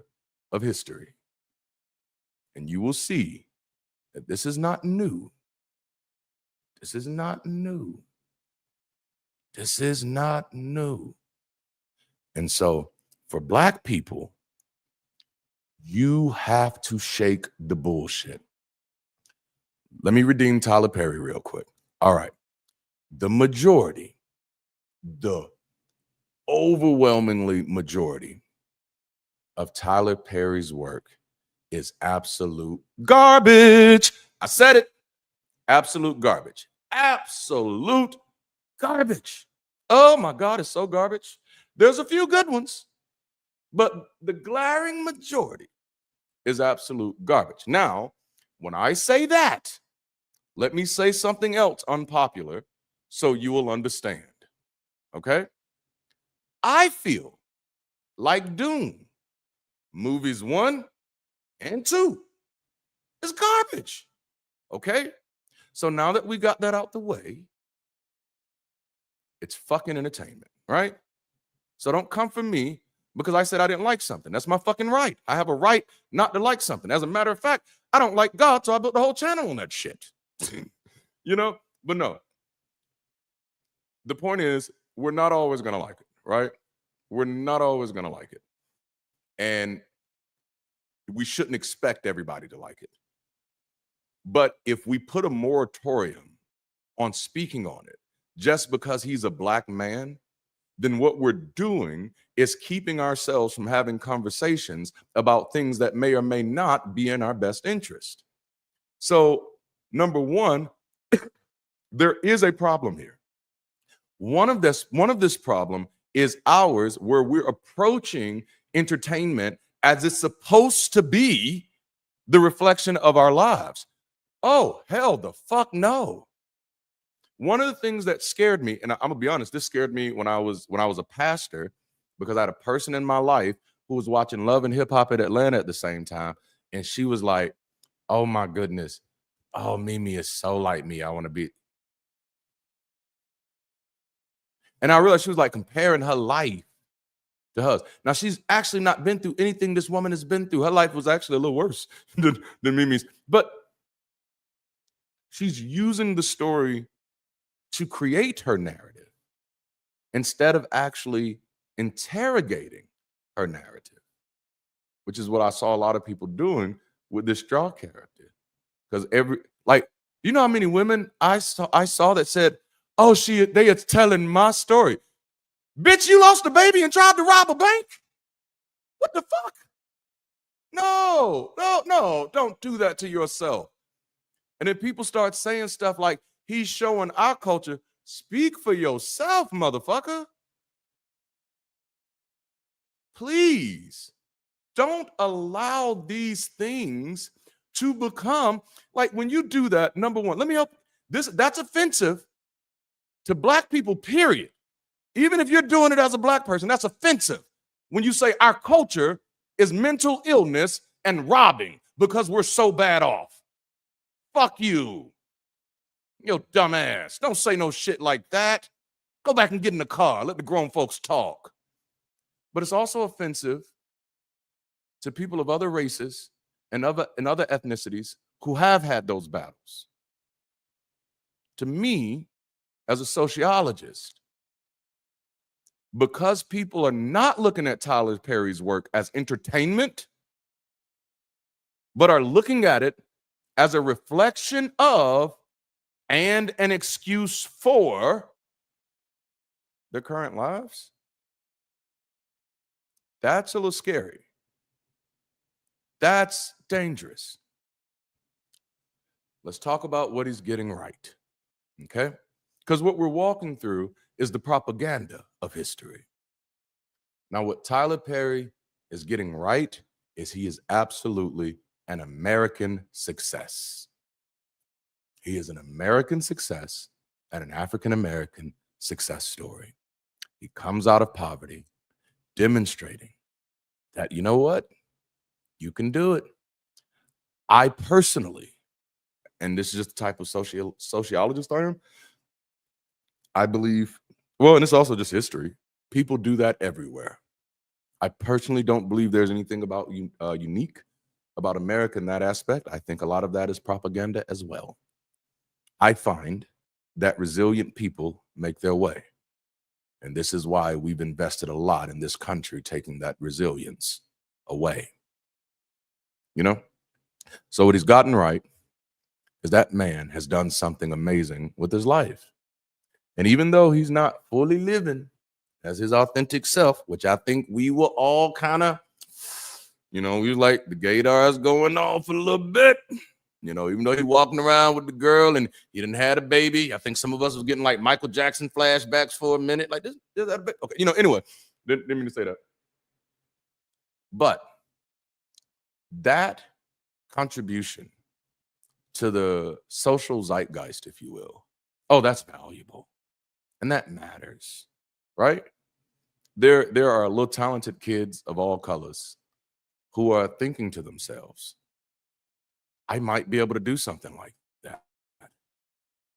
of history, and you will see that this is not new. This is not new. This is not new. And so for Black people, you have to shake the bullshit. Let me redeem Tyler Perry real quick. All right. The overwhelmingly majority of Tyler Perry's work is absolute garbage. I said it. Absolute garbage. Absolute garbage. Oh my God, it's so garbage. There's a few good ones, but the glaring majority is absolute garbage. Now, when I say that, let me say something else unpopular so you will understand. Okay? I feel like Dune, movies 1 and 2 is garbage. Okay? So now that we got that out the way, it's fucking entertainment, right? So don't come for me because I said I didn't like something. That's my fucking right. I have a right not to like something. As a matter of fact, I don't like God, so I built the whole channel on that shit. You know? But no. The point is, we're not always going to like it, right? We're not always going to like it. And we shouldn't expect everybody to like it. But if we put a moratorium on speaking on it just because he's a black man, then what we're doing is keeping ourselves from having conversations about things that may or may not be in our best interest. So, number one, there is a problem here. One of this problem is ours, where we're approaching entertainment as it's supposed to be the reflection of our lives. Oh, hell the fuck no. One of the things that scared me, and I'm gonna be honest, this scared me when I was a pastor, because I had a person in my life who was watching Love and Hip Hop at Atlanta at the same time, and she was like, "Oh my goodness, oh Mimi is so like me. I want to be." And I realized she was like comparing her life to hers. Now she's actually not been through anything this woman has been through. Her life was actually a little worse than Mimi's, but she's using the story to create her narrative instead of actually interrogating her narrative, which is what I saw a lot of people doing with this straw character. Because you know how many women I saw that said, "Oh, they are telling my story." Bitch, you lost a baby and tried to rob a bank? What the fuck? No, no, no, don't do that to yourself. And then people start saying stuff like, "He's showing our culture." Speak for yourself, motherfucker. Please don't allow these things to become like, when you do that. Number one, let me help. That's offensive to black people, period. Even if you're doing it as a black person, that's offensive when you say our culture is mental illness and robbing because we're so bad off. Fuck you. Yo, dumbass. Don't say no shit like that. Go back and get in the car. Let the grown folks talk. But it's also offensive to people of other races and other ethnicities who have had those battles. To me, as a sociologist, because people are not looking at Tyler Perry's work as entertainment, but are looking at it as a reflection of and an excuse for their current lives, that's a little scary. That's dangerous. Let's talk about what he's getting right, okay? Because what we're walking through is the propaganda of history. Now, what Tyler Perry is getting right is he is absolutely an American success. He is an American success and an African-American success story. He comes out of poverty, demonstrating that, you know what? You can do it. I personally, and this is just the type of sociologist I am, I believe, well, and it's also just history. People do that everywhere. I personally don't believe there's anything about unique about America in that aspect. I think a lot of that is propaganda as well. I find that resilient people make their way. And this is why we've invested a lot in this country, taking that resilience away. You know? So what he's gotten right is that man has done something amazing with his life. And even though he's not fully living as his authentic self, which I think we will all kind of, we like the gaydar is going off a little bit. Even though he's walking around with the girl and he didn't have a baby, I think some of us was getting like Michael Jackson flashbacks for a minute. Like this that a okay, anyway, didn't mean to say that. But that contribution to the social zeitgeist, if you will, that's valuable. And that matters, right? There are little talented kids of all colors who are thinking to themselves, I might be able to do something like that.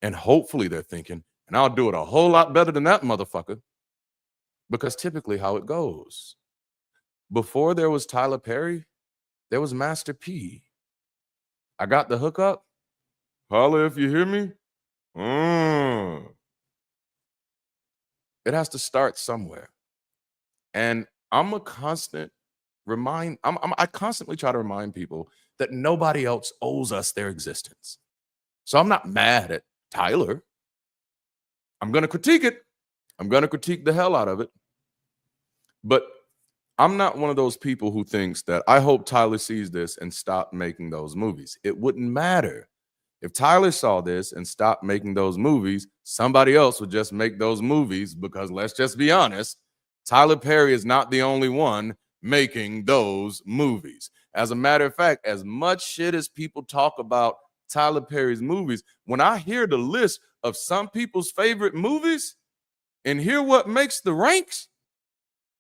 And hopefully they're thinking, and I'll do it a whole lot better than that motherfucker. Because typically how it goes. Before there was Tyler Perry, there was Master P. I got the hookup. Holla if you hear me. It has to start somewhere. And I constantly try to remind people that nobody else owes us their existence. So I'm not mad at Tyler. I'm going to critique it. I'm going to critique the hell out of it. But I'm not one of those people who thinks that I hope Tyler sees this and stop making those movies. It wouldn't matter. If Tyler saw this and stopped making those movies, somebody else would just make those movies because let's just be honest, Tyler Perry is not the only one making those movies. As a matter of fact, as much shit as people talk about Tyler Perry's movies, when I hear the list of some people's favorite movies and hear what makes the ranks,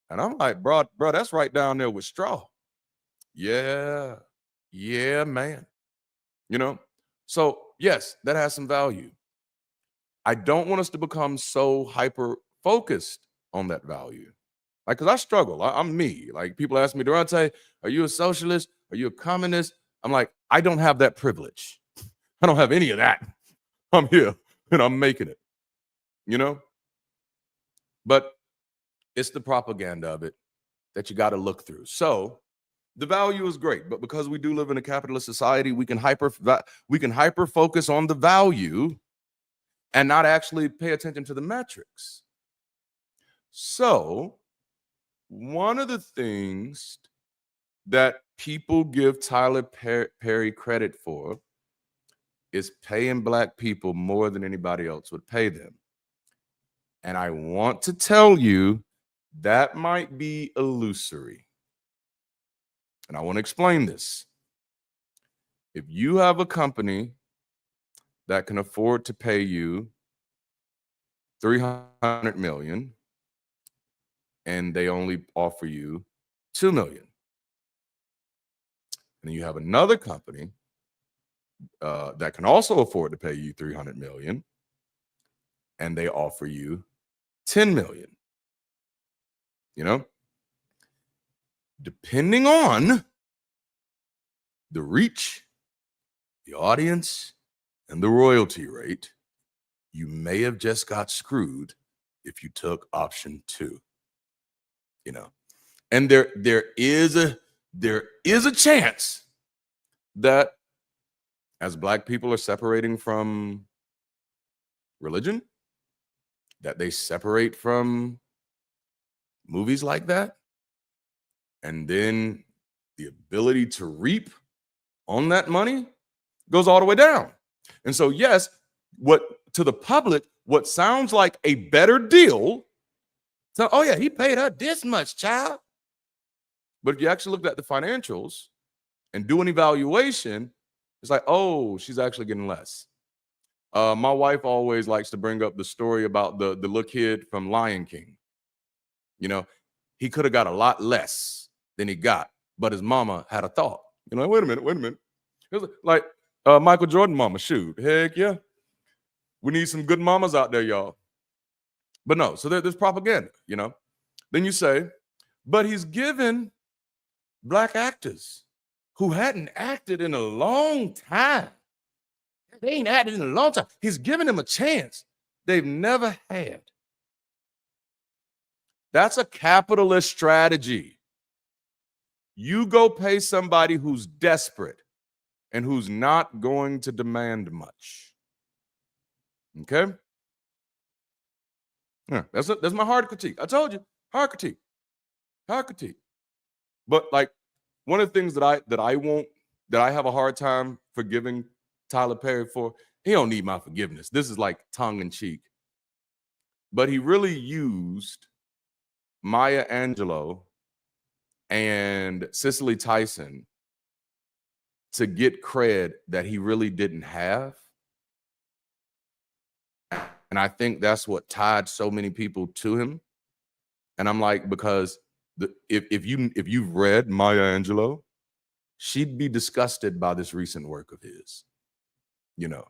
and I'm like, bro, that's right down there with Straw. Yeah, man. You know? So, yes, that has some value. I don't want us to become so hyper focused on that value. Like, because I struggle. I'm me. Like, people ask me, Darante, are you a socialist? Are you a communist? I'm like, I don't have that privilege. I don't have any of that. I'm here and I'm making it, you know? But it's the propaganda of it that you got to look through. So, the value is great, but because we do live in a capitalist society, we can hyper focus on the value and not actually pay attention to the metrics. So, one of the things that people give Tyler Perry credit for is paying Black people more than anybody else would pay them. And I want to tell you that might be illusory. And I want to explain this. If you have a company that can afford to pay you $300 million and they only offer you $2 million, and then you have another company that can also afford to pay you $300 million and they offer you $10 million, you know, depending on the reach, the audience, and the royalty rate, you may have just got screwed if you took option 2, you know. And there is a chance that as Black people are separating from religion, that they separate from movies like that, and then the ability to reap on that money goes all the way down. And so, yes, what to the public, what sounds like a better deal, so, oh yeah, he paid her this much, child. But if you actually looked at the financials and do an evaluation, it's like, oh, she's actually getting less. My wife always likes to bring up the story about the little kid from Lion King. You know, he could have got a lot less than he got, but his mama had a thought. You know, wait a minute. It was like Michael Jordan mama, shoot, heck yeah. We need some good mamas out there, y'all. But no, so there's propaganda, you know. Then you say, but he's given Black actors who hadn't acted in a long time. They ain't acted in a long time. He's giving them a chance they've never had. That's a capitalist strategy. You go pay somebody who's desperate and who's not going to demand much. Okay? Yeah, that's my hard critique. I told you, hard critique. But like one of the things that I have a hard time forgiving Tyler Perry for, he don't need my forgiveness. This is like tongue in cheek. But he really used Maya Angelou and Cicely Tyson to get cred that he really didn't have. And I think that's what tied so many people to him. And I'm like, because if you've read Maya Angelou, she'd be disgusted by this recent work of his, you know.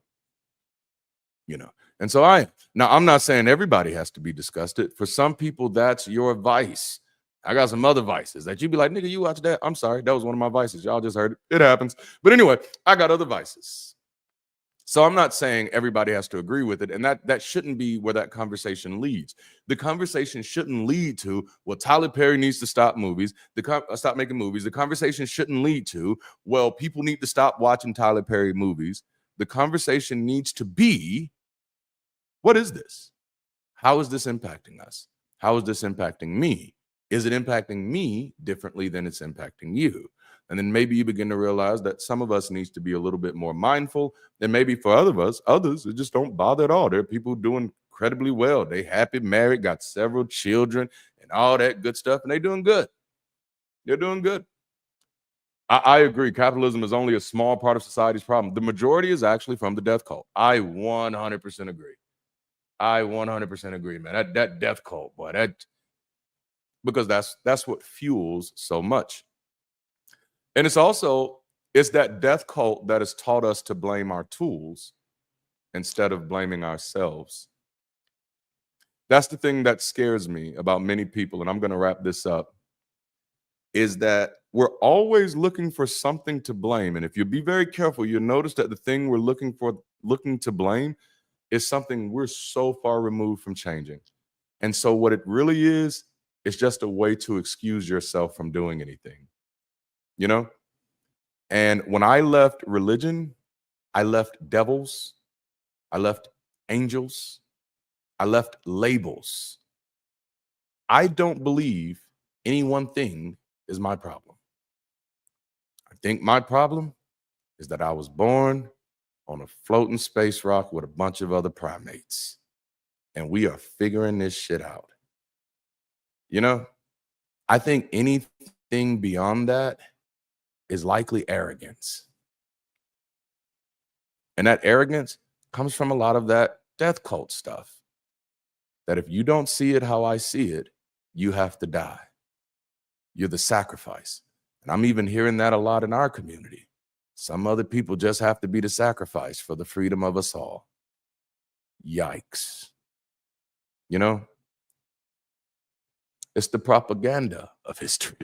And so I'm not saying everybody has to be disgusted. For some people, that's your vice. I got some other vices that you'd be like, nigga, you watch that? I'm sorry, that was one of my vices. Y'all just heard it. It happens. But anyway, I got other vices. So I'm not saying everybody has to agree with it, and that shouldn't be where that conversation leads. The conversation shouldn't lead to, well, Tyler Perry needs to stop movies, stop making movies. The conversation shouldn't lead to, well, people need to stop watching Tyler Perry movies. The conversation needs to be, what is this? How is this impacting us? How is this impacting me? Is it impacting me differently than it's impacting you? And then maybe you begin to realize that some of us needs to be a little bit more mindful. And maybe for others, it just don't bother at all. There are people doing incredibly well. They happy, married, got several children and all that good stuff. And they doing good. They're doing good. I agree. Capitalism is only a small part of society's problem. The majority is actually from the death cult. I 100% agree. I 100% agree, man. That death cult, boy, because that's what fuels so much. And it's that death cult that has taught us to blame our tools instead of blaming ourselves. That's the thing that scares me about many people, and I'm going to wrap this up, is that we're always looking for something to blame. And if you be very careful, you'll notice that the thing we're looking to blame is something we're so far removed from changing. And so what it really is just a way to excuse yourself from doing anything, you know? And when I left religion, I left devils, I left angels, I left labels. I don't believe any one thing is my problem. I think my problem is that I was born on a floating space rock with a bunch of other primates, and we are figuring this shit out. You know, I think anything beyond that is likely arrogance. And that arrogance comes from a lot of that death cult stuff. That if you don't see it how I see it, you have to die. You're the sacrifice. And I'm even hearing that a lot in our community. Some other people just have to be the sacrifice for the freedom of us all. Yikes. You know? It's the propaganda of history.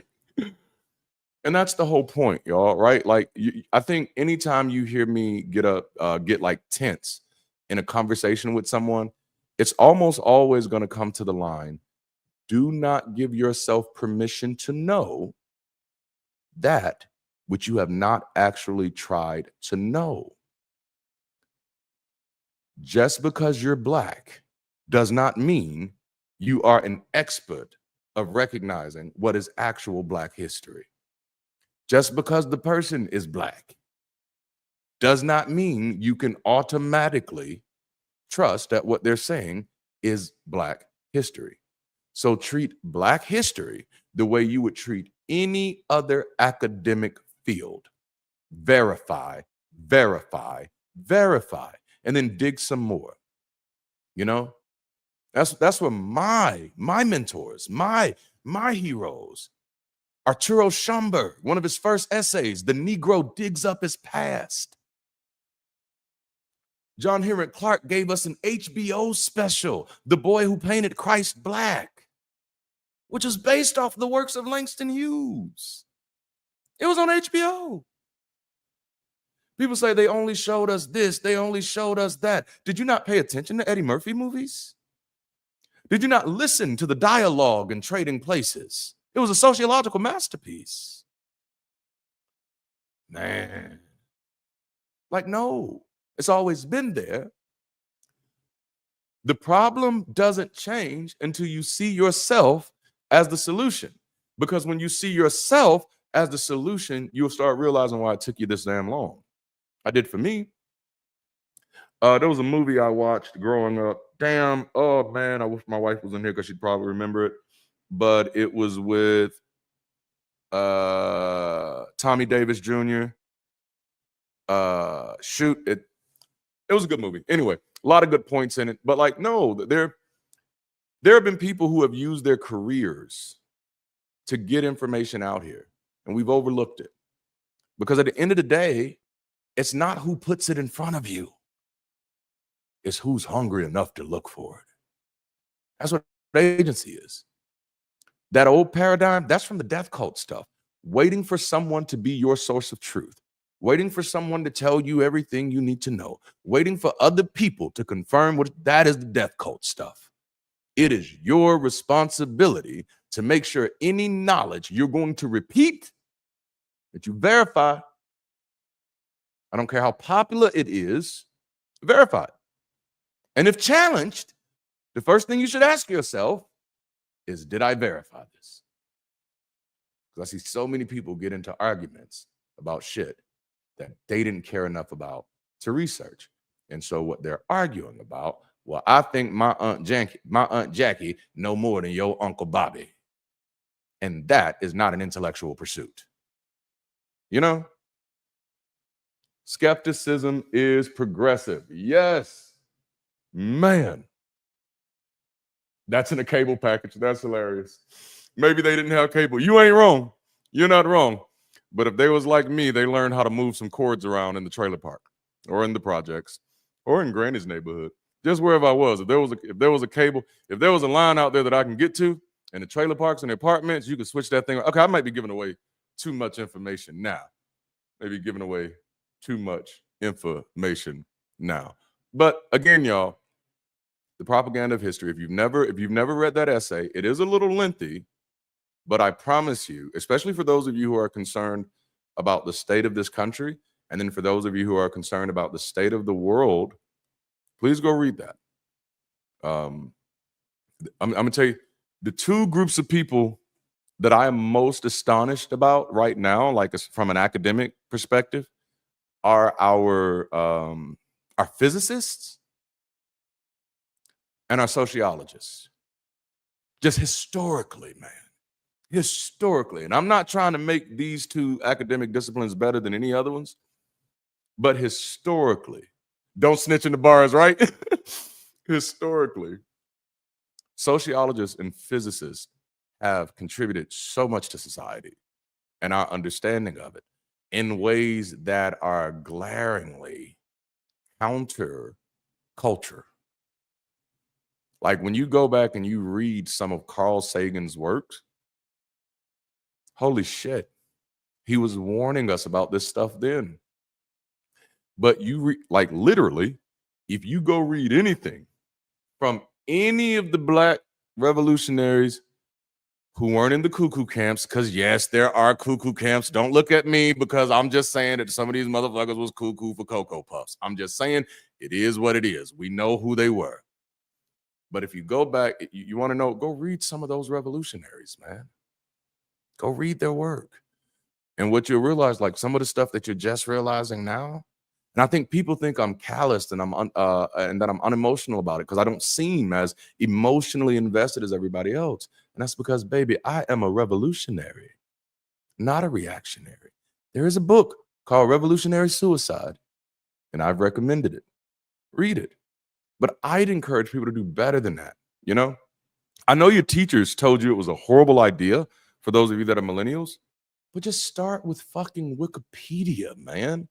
And that's the whole point, y'all, right? Like, I think anytime you hear me get like tense in a conversation with someone, it's almost always going to come to the line, do not give yourself permission to know that which you have not actually tried to know. Just because you're Black does not mean you are an expert of recognizing what is actual Black history. Just because the person is Black does not mean you can automatically trust that what they're saying is Black history. So treat Black history the way you would treat any other academic field. Verify, verify, verify, and then dig some more. You know, that's where my mentors, my heroes. Arturo Schomburg, one of his first essays, "The Negro Digs Up His Past." John Henry Clark gave us an HBO special, "The Boy Who Painted Christ Black," which is based off the works of Langston Hughes. It was on HBO. People say they only showed us this, they only showed us that. Did you not pay attention to Eddie Murphy movies? Did you not listen to the dialogue in Trading Places? It was a sociological masterpiece. Man. Like, no, it's always been there. The problem doesn't change until you see yourself as the solution. Because when you see yourself as the solution, you'll start realizing why it took you this damn long. I did for me. There was a movie I watched growing up. Damn, oh man, I wish my wife was in here because she'd probably remember it. But it was with Tommy Davis Jr. It was a good movie. Anyway, a lot of good points in it. But like, no, there have been people who have used their careers to get information out here, and we've overlooked it. Because at the end of the day, it's not who puts it in front of you. It's who's hungry enough to look for it. That's what agency is. That old paradigm, that's from the death cult stuff. Waiting for someone to be your source of truth. Waiting for someone to tell you everything you need to know. Waiting for other people to confirm that is the death cult stuff. It is your responsibility to make sure any knowledge you're going to repeat, that you verify. I don't care how popular it is, verify it. And if challenged, the first thing you should ask yourself is, did I verify this? Because I see so many people get into arguments about shit that they didn't care enough about to research. And so what they're arguing about, well, I think my Aunt Jackie know more than your Uncle Bobby. And that is not an intellectual pursuit. You know? Skepticism is progressive. Yes. Man. That's in a cable package. That's hilarious. Maybe they didn't have cable. You ain't wrong. You're not wrong. But if they was like me, they learned how to move some cords around in the trailer park or in the projects or in Granny's neighborhood. Just wherever I was. If there was a cable, if there was a line out there that I can get to in the trailer parks and the apartments, you could switch that thing. Okay, I might be giving away too much information now. Maybe giving away too much information now. But again, y'all, the propaganda of history. If you've never read that essay, it is a little lengthy, but I promise you, especially for those of you who are concerned about the state of this country, and then for those of you who are concerned about the state of the world, please go read that. I'm gonna tell you the two groups of people that I am most astonished about right now, like from an academic perspective, are our physicists and our sociologists. Just historically, man. Historically. And I'm not trying to make these two academic disciplines better than any other ones, but historically, don't snitch in the bars, right? Historically, sociologists and physicists have contributed so much to society and our understanding of it in ways that are glaringly counter culture. Like when you go back and you read some of Carl Sagan's works, holy shit, he was warning us about this stuff then. But like literally, if you go read anything from any of the Black revolutionaries who weren't in the cuckoo camps, because yes, there are cuckoo camps. Don't look at me because I'm just saying that some of these motherfuckers was cuckoo for Cocoa Puffs. I'm just saying it is what it is. We know who they were. But if you go back, you want to know, go read some of those revolutionaries, man. Go read their work. And what you'll realize, like some of the stuff that you're just realizing now, and I think people think I'm calloused and and that I'm unemotional about it because I don't seem as emotionally invested as everybody else. And that's because, baby, I am a revolutionary, not a reactionary. There is a book called Revolutionary Suicide, and I've recommended it. Read it. But I'd encourage people to do better than that, you know? I know your teachers told you it was a horrible idea for those of you that are millennials, but just start with fucking Wikipedia, man.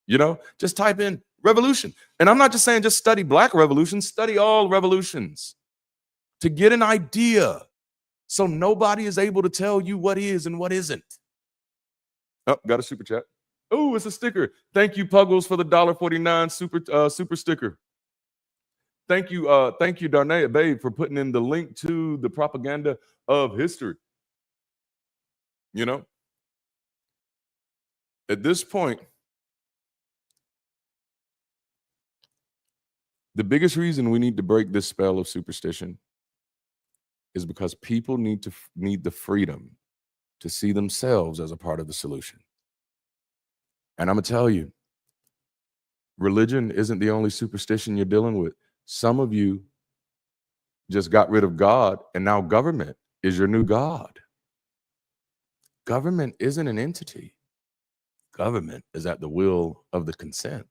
You know, just type in revolution. And I'm not just saying just study Black revolutions, study all revolutions to get an idea so nobody is able to tell you what is and what isn't. Oh, got a super chat. Oh, it's a sticker. Thank you, Puggles, for the $1.49 super sticker. Thank you, Darante, babe, for putting in the link to the propaganda of history. You know, at this point, the biggest reason we need to break this spell of superstition is because people need the freedom to see themselves as a part of the solution. And I'm gonna tell you, religion isn't the only superstition you're dealing with. Some of you just got rid of God, and now government is your new God. Government isn't an entity. Government is at the will of the consent.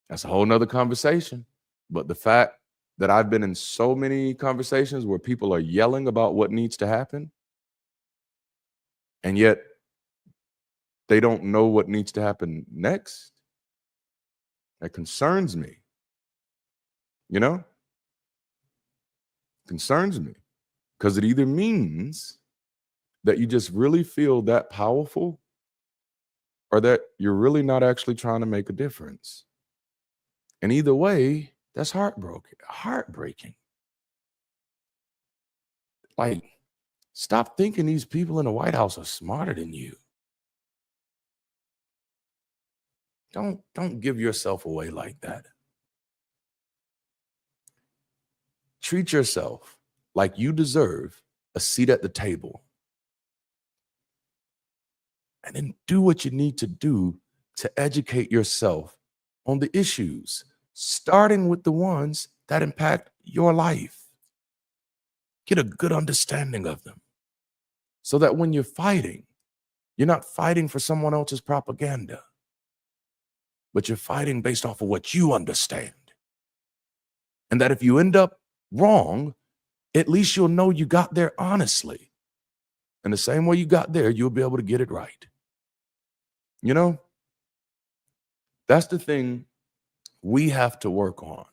That's a whole nother conversation. But the fact that I've been in so many conversations where people are yelling about what needs to happen, and yet they don't know what needs to happen next, that concerns me. You know? Concerns me. Because it either means that you just really feel that powerful or that you're really not actually trying to make a difference. And either way, that's heartbreaking. Like, stop thinking these people in the White House are smarter than you. Don't give yourself away like that. treat yourself like you deserve a seat at the table, and then do what you need to do to educate yourself on the issues, starting with the ones that impact your life. Get a good understanding of them so that when you're fighting, you're not fighting for someone else's propaganda, but you're fighting based off of what you understand. And that if you end up wrong, at least you'll know you got there honestly. And the same way you got there, you'll be able to get it right. You know, that's the thing we have to work on.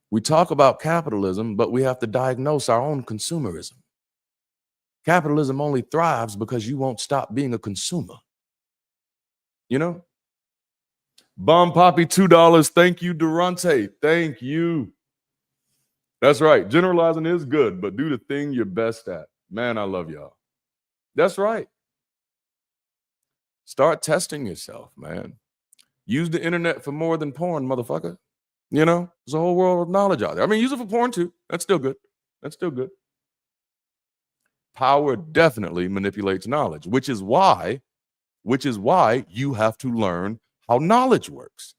We talk about capitalism, but we have to diagnose our own consumerism. Capitalism only thrives because you won't stop being a consumer. You know? Bomb Poppy, $2. Thank you, Darante. Thank you. That's right. Generalizing is good, but do the thing you're best at. Man, I love y'all. That's right. Start testing yourself, man. Use the internet for more than porn, motherfucker. You know, there's a whole world of knowledge out there. I mean, use it for porn too. That's still good. That's still good. Power definitely manipulates knowledge, which is why you have to learn how knowledge works.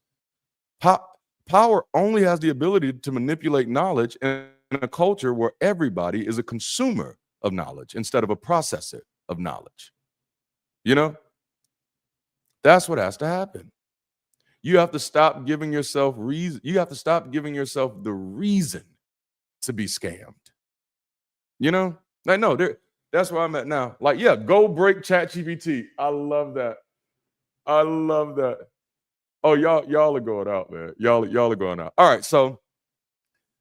Power only has the ability to manipulate knowledge in a culture where everybody is a consumer of knowledge instead of a processor of knowledge. You know, that's what has to happen. You have to stop giving yourself reason. You have to stop giving yourself the reason to be scammed. You know, like, no, that's where I'm at now. Like, yeah, go break ChatGPT. I love that. I love that. Oh, y'all are going out, man. Y'all are going out. All right, so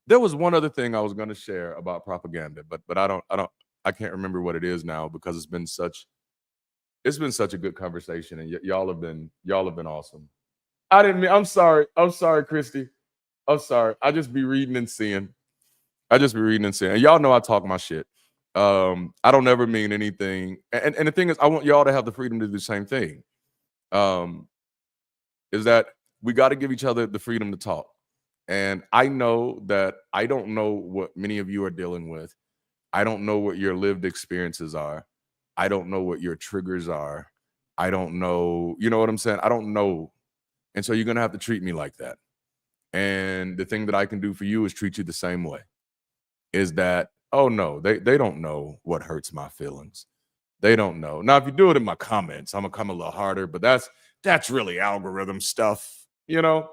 there was one other thing I was going to share about propaganda, but I can't remember what it is now because it's been such a good conversation, and y'all have been awesome. I'm sorry, Christy. I'm sorry. I just be reading and seeing. And y'all know I talk my shit. I don't ever mean anything. And the thing is, I want y'all to have the freedom to do the same thing. Is that we got to give each other the freedom to talk. And I know that I don't know what many of you are dealing with. I don't know what your lived experiences are. I don't know what your triggers are. I don't know, you know what I'm saying? I don't know. And so you're going to have to treat me like that. And the thing that I can do for you is treat you the same way. Is that, oh no, they don't know what hurts my feelings. They don't know. Now, if you do it in my comments, I'm gonna come a little harder, but that's really algorithm stuff, you know?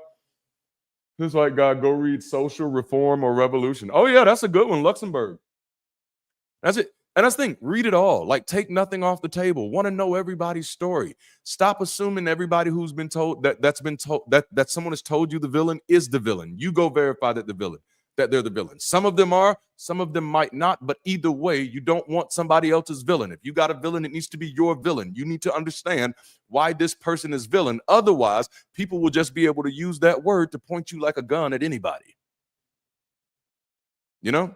It's like, God, go read Social Reform or Revolution. Oh yeah, that's a good one, Luxembourg. That's it. And that's the thing, read it all. Like, take nothing off the table. Want to know everybody's story. Stop assuming everybody who's been told that someone has told you the villain is the villain. You go verify that they're the villain. Some of them are, some of them might not, but either way, you don't want somebody else's villain. If you got a villain, it needs to be your villain. You need to understand why this person is villain. Otherwise, people will just be able to use that word to point you like a gun at anybody. You know?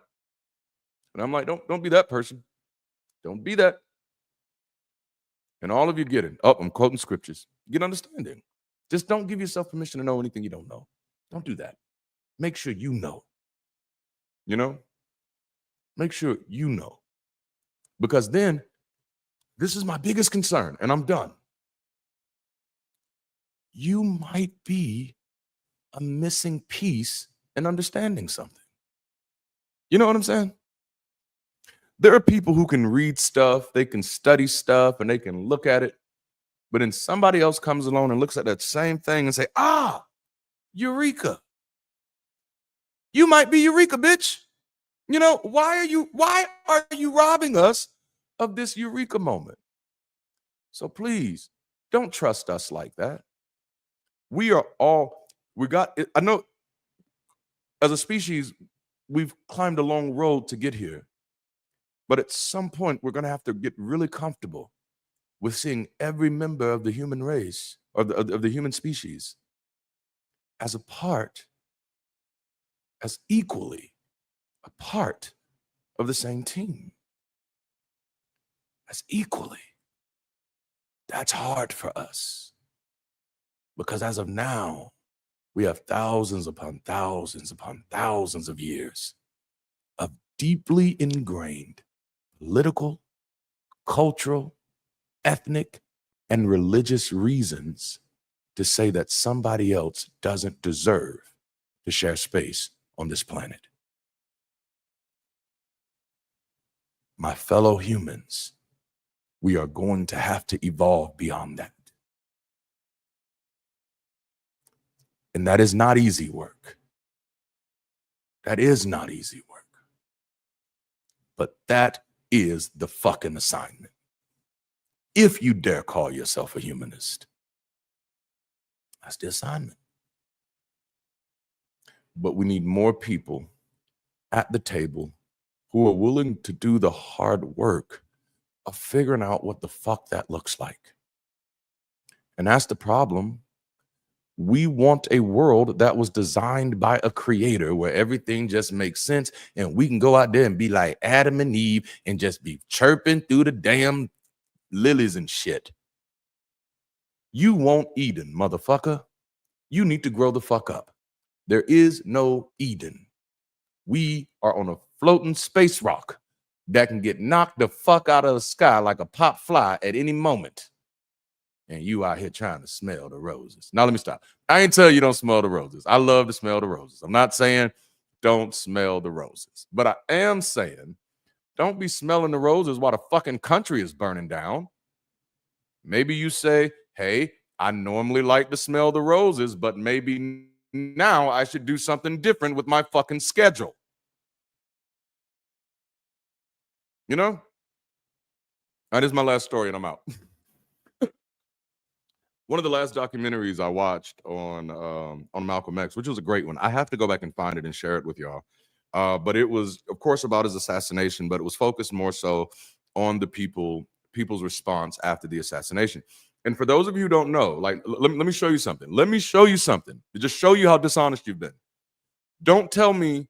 And I'm like, don't be that person. Don't be that. And all of you get it. Oh, I'm quoting scriptures. Get understanding. Just don't give yourself permission to know anything you don't know. Don't do that. Make sure you know. You know? Make sure you know. Because then, this is my biggest concern, and I'm done. You might be a missing piece in understanding something. You know what I'm saying? There are people who can read stuff, they can study stuff, and they can look at it. But then somebody else comes along and looks at that same thing and say, Eureka. You might be Eureka, bitch. You know, why are you robbing us of this Eureka moment? So please, don't trust us like that. I know as a species, we've climbed a long road to get here. But at some point, we're going to have to get really comfortable with seeing every member of the human race or of the human species as equally a part of the same team. As equally. That's hard for us. Because as of now, We have thousands upon thousands upon thousands of years of deeply ingrained political, cultural, ethnic, and religious reasons to say that somebody else doesn't deserve to share space on this planet. My fellow humans, we are going to have to evolve beyond that. And that is not easy work. That is not easy work. But that is the fucking assignment. If you dare call yourself a humanist, that's the assignment. But we need more people at the table who are willing to do the hard work of figuring out what the fuck that looks like. And that's the problem. We want a world that was designed by a creator where everything just makes sense and we can go out there and be like Adam and Eve and just be chirping through the damn lilies and shit. You want Eden, motherfucker. You need to grow the fuck up. There is no Eden. We are on a floating space rock that can get knocked the fuck out of the sky like a pop fly at any moment. And you out here trying to smell the roses. Now, let me stop. I ain't tell you don't smell the roses. I love to smell the roses. I'm not saying don't smell the roses. But I am saying don't be smelling the roses while the fucking country is burning down. Maybe you say, hey, I normally like to smell the roses, but maybe now I should do something different with my fucking schedule. You know? That is my last story and I'm out. One of the last documentaries I watched on Malcolm X, which was a great one. I have to go back and find it and share it with y'all. But it was, of course, about his assassination, but it was focused more so on the people's response after the assassination. And for those of you who don't know, like, let me show you something. Let me show you something to just show you how dishonest you've been. Don't tell me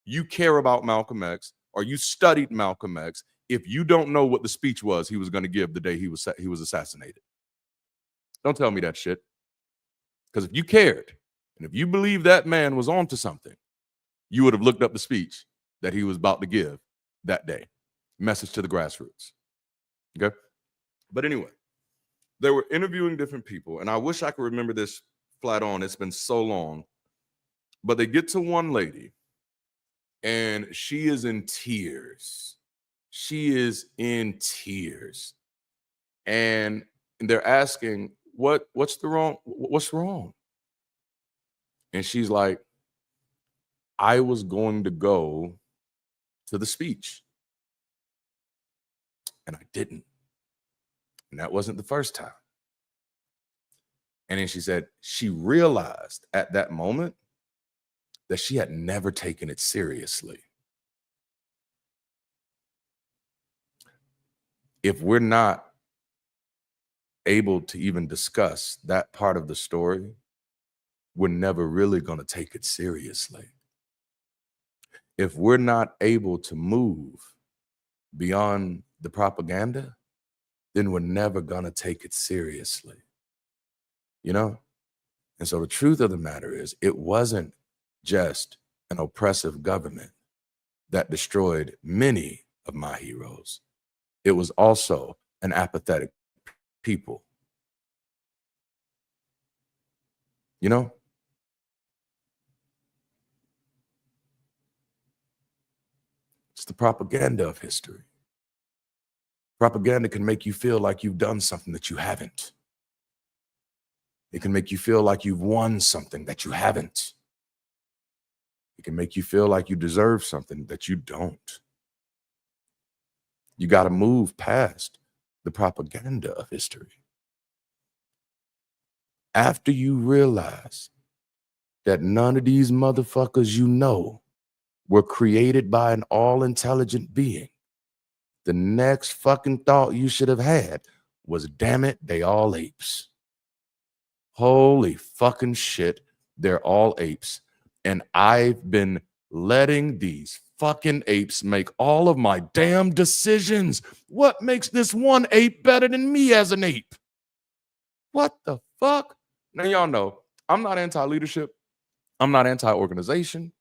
you care about Malcolm X or you studied Malcolm X if you don't know what the speech was he was going to give the day he was assassinated. Don't tell me that shit. Because if you cared, and if you believe that man was onto something, you would have looked up the speech that he was about to give that day. Message to the grassroots. Okay? But anyway, they were interviewing different people, and I wish I could remember this flat on. It's been so long. But they get to one lady, and she is in tears. She is in tears. And they're asking, what's wrong? And she's like, I was going to go to the speech and I didn't. And that wasn't the first time. And then she said she realized at that moment that she had never taken it seriously. If we're not able to even discuss that part of the story, we're never really going to take it seriously. If we're not able to move beyond the propaganda, then we're never going to take it seriously. You know? And so the truth of the matter is, it wasn't just an oppressive government that destroyed many of my heroes. It was also an apathetic people. You know? It's the propaganda of history. Propaganda can make you feel like you've done something that you haven't. It can make you feel like you've won something that you haven't. It can make you feel like you deserve something that you don't. You got to move past the propaganda of history. After you realize that none of these motherfuckers you know were created by an all-intelligent being, the next fucking thought you should have had was, damn it, they all apes. Holy fucking shit, they're all apes. And I've been letting these fucking apes make all of my damn decisions. What makes this one ape better than me as an ape? What the fuck? Now, y'all know, I'm not anti-leadership. I'm not anti-organization,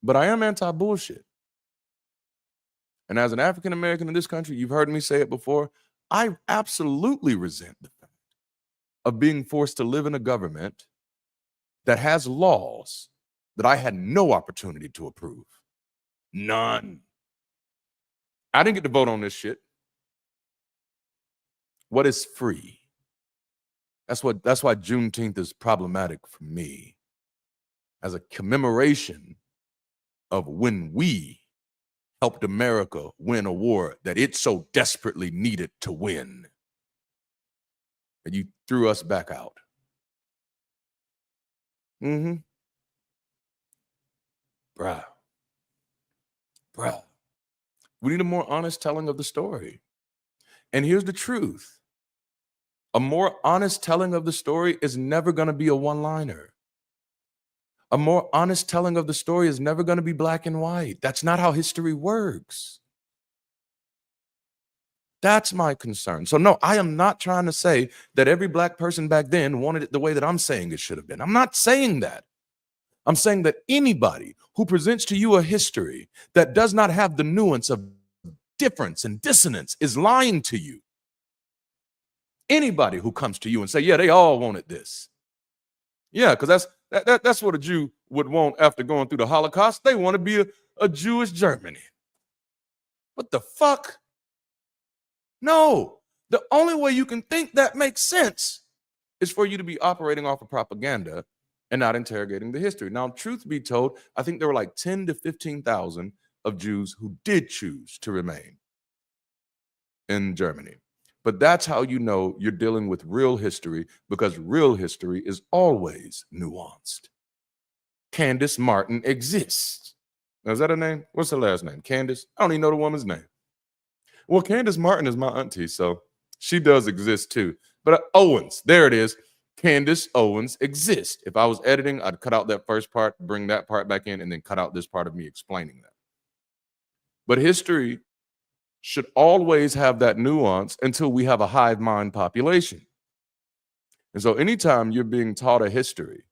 but I am anti-bullshit. And as an African American in this country, you've heard me say it before, I absolutely resent the fact of being forced to live in a government that has laws that I had no opportunity to approve. None. I didn't get to vote on this shit. What is free? That's why Juneteenth is problematic for me as a commemoration of when we helped America win a war that it so desperately needed to win. And you threw us back out. Mm-hmm. Bruh. We need a more honest telling of the story. And here's the truth. A more honest telling of the story is never going to be a one-liner. A more honest telling of the story is never going to be black and white. That's not how history works. That's my concern. So no, I am not trying to say that every black person back then wanted it the way that I'm saying it should have been. I'm not saying that. I'm saying that anybody who presents to you a history that does not have the nuance of difference and dissonance is lying to you. Anybody who comes to you and say, yeah, they all wanted this. Yeah, because that's what a Jew would want after going through the Holocaust. They want to be a Jewish Germany. What the fuck? No, the only way you can think that makes sense is for you to be operating off of propaganda and not interrogating the history. Now, truth be told, I think there were like 10 to 15,000 of Jews who did choose to remain in Germany. But that's how you know you're dealing with real history, because real history is always nuanced. Candace Martin exists. Now, is that her name? What's her last name? Candace? I don't even know the woman's name. Well, Candace Martin is my auntie, so she does exist too. But Owens, there it is. Candace Owens exists. If I was editing, I'd cut out that first part, bring that part back in, and then cut out this part of me explaining that. But history should always have that nuance until we have a hive mind population. And so anytime you're being taught a history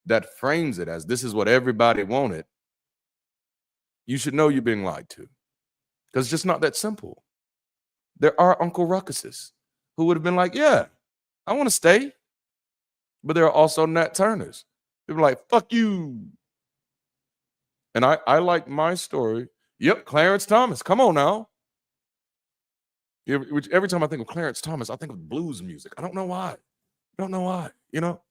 that frames it as this is what everybody wanted, you should know you're being lied to, because it's just not that simple. There are Uncle Ruckuses who would have been like, yeah, I want to stay. But there are also Nat Turners. People are like, fuck you. And I like my story. Yep, Clarence Thomas. Come on now. Every time I think of Clarence Thomas, I think of blues music. I don't know why. You know?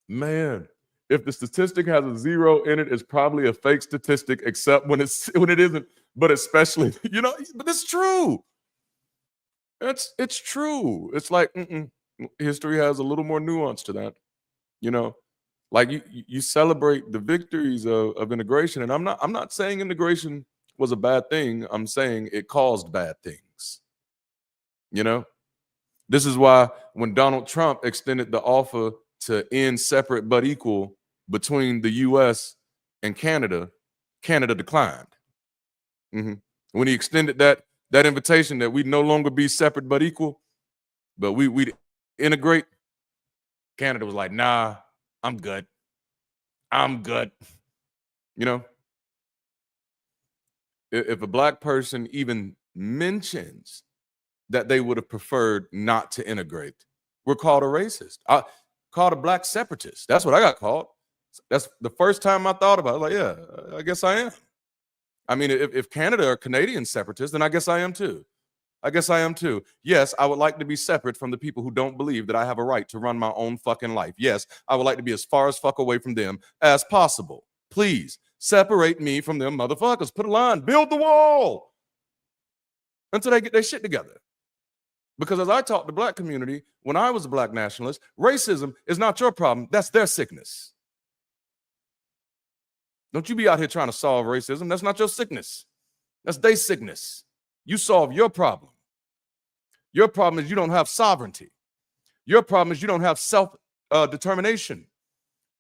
Man, if the statistic has a 0 in it, it's probably a fake statistic, except when it isn't. But especially, but it's true. It's true. It's like history has a little more nuance to that. Like you celebrate the victories of integration, and I'm not saying integration was a bad thing. I'm saying it caused bad things. This is why when Donald Trump extended the offer to end separate but equal between the U.S. and Canada, Canada declined. When he extended that invitation that we'd no longer be separate but equal, but we'd integrate, Canada was like, nah, I'm good. If a black person even mentions that they would have preferred not to integrate, we're called a racist. Called a black separatist. That's what I got called. That's the first time I thought about it. Like, yeah, I guess I am. I mean, if Canada are Canadian separatists, then I guess I am too. Yes, I would like to be separate from the people who don't believe that I have a right to run my own fucking life. Yes, I would like to be as far as fuck away from them as possible. Please separate me from them motherfuckers. Put a line, build the wall until they get their shit together. Because as I taught the black community when I was a black nationalist, racism is not your problem. That's their sickness. Don't you be out here trying to solve racism. That's not your sickness. That's their sickness. You solve your problem. Your problem is you don't have sovereignty. Your problem is you don't have self-determination.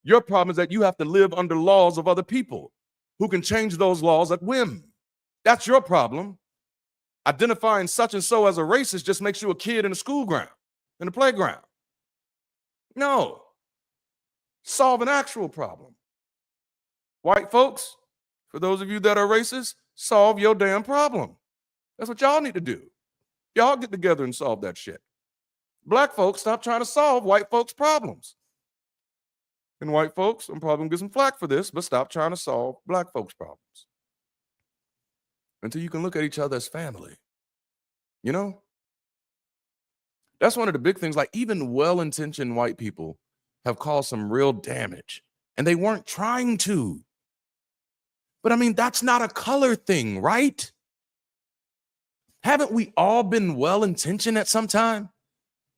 Your problem is that you have to live under laws of other people who can change those laws at whim. That's your problem. Identifying such and so as a racist just makes you a kid in a school ground, in a playground. No. Solve an actual problem. White folks, for those of you that are racist, solve your damn problem. That's what y'all need to do. Y'all get together and solve that shit. Black folks, stop trying to solve white folks' problems. And white folks, I'm probably gonna get some flack for this, but stop trying to solve black folks' problems. Until you can look at each other as family. You know? That's one of the big things. Like, even well-intentioned white people have caused some real damage, and they weren't trying to. But I mean, that's not a color thing, right? Haven't we all been well-intentioned at some time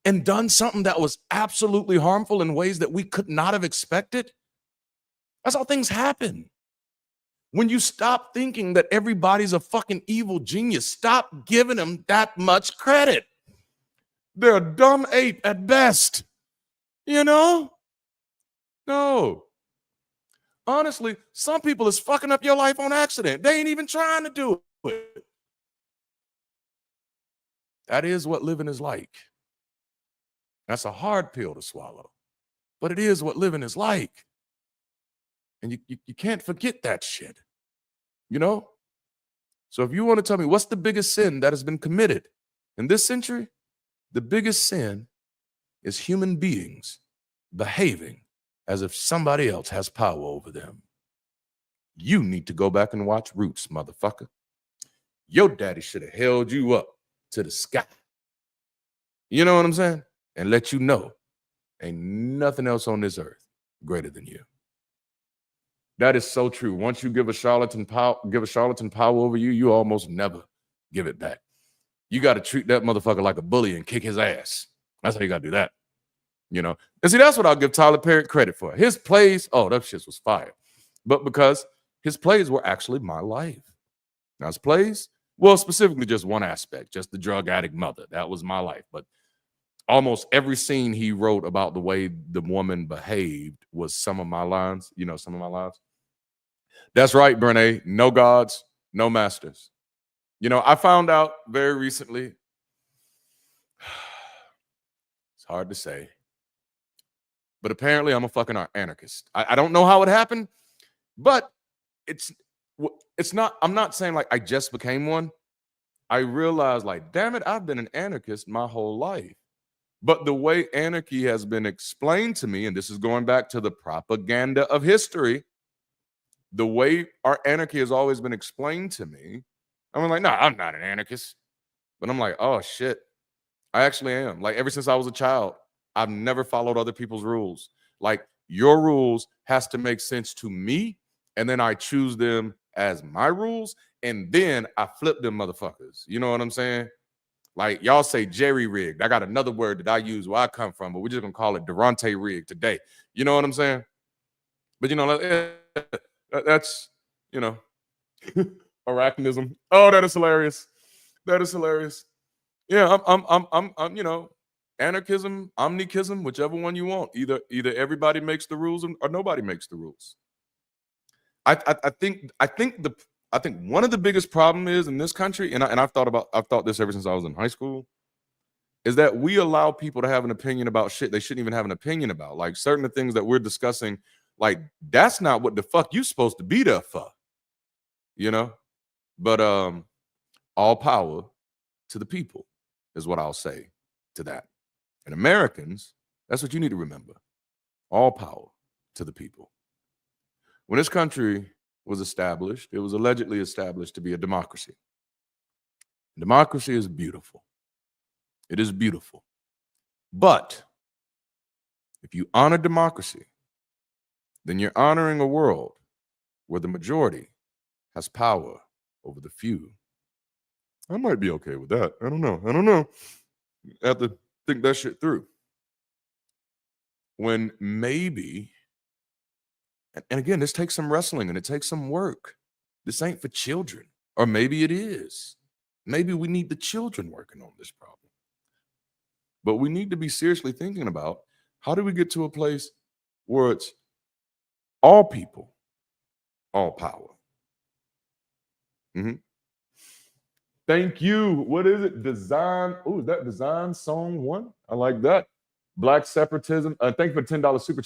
and done something that was absolutely harmful in ways that we could not have expected? That's how things happen. When you stop thinking that everybody's a fucking evil genius, stop giving them that much credit. They're a dumb ape at best. You know? No. Honestly, some people is fucking up your life on accident. They ain't even trying to do it. That is what living is like. That's a hard pill to swallow, but it is what living is like. And you can't forget that shit, you know? So if you want to tell me what's the biggest sin that has been committed in this century, the biggest sin is human beings behaving as if somebody else has power over them. You need to go back and watch Roots, motherfucker. Your daddy should have held you up to the sky. You know what I'm saying? And let you know ain't nothing else on this earth greater than you. That is so true. Once you give a charlatan power over you, you almost never give it back. You got to treat that motherfucker like a bully and kick his ass. That's how you got to do that. You know? And see, that's what I'll give Tyler Perry credit for. His plays, oh, that shit was fire. But because his plays were actually my life. Now, his plays, well, specifically just one aspect, just the drug addict mother. That was my life. But almost every scene he wrote about the way the woman behaved was some of my lines, you know, some of my lines. That's right, Brene. No gods, no masters. You know, I found out very recently, it's hard to say, but apparently I'm a fucking anarchist. I don't know how it happened, but it's not, I'm not saying like I just became one. I realized like, damn it, I've been an anarchist my whole life. But the way anarchy has been explained to me, and this is going back to the propaganda of history, the way our anarchy has always been explained to me, I'm like, no, I'm not an anarchist. But I'm like, oh shit, I actually am. Like, ever since I was a child, I've never followed other people's rules. Like, your rules has to make sense to me, and then I choose them as my rules, and then I flip them motherfuckers. You know what I'm saying? Like, y'all say jerry-rigged. I got another word that I use where I come from, but we're just gonna call it Darante rigged today. You know what I'm saying? But you know, that's, you know, arachnism. Oh, that is hilarious. That is hilarious. Yeah, I'm you know, anarchism, omnichism, whichever one you want. Either everybody makes the rules or nobody makes the rules. I think one of the biggest problem is in this country, and I've thought this ever since I was in high school, is that we allow people to have an opinion about shit they shouldn't even have an opinion about. Like, certain of things that we're discussing, like, that's not what the fuck you supposed to be there for. You know? But all power to the people is what I'll say to that. And Americans, that's what you need to remember. All power to the people. When this country was established, it was allegedly established to be a democracy. Democracy is beautiful. It is beautiful. But if you honor democracy, then you're honoring a world where the majority has power over the few. I might be okay with that. I don't know. I have to think that shit through. When maybe, and again, this takes some wrestling and it takes some work. This ain't for children. Or maybe it is. Maybe we need the children working on this problem. But we need to be seriously thinking about, how do we get to a place where it's all people, all power? Mm-hmm. Thank you. What is it? Design. Oh, is that Design Song 1? I like that. Black separatism. Thank you for $10 super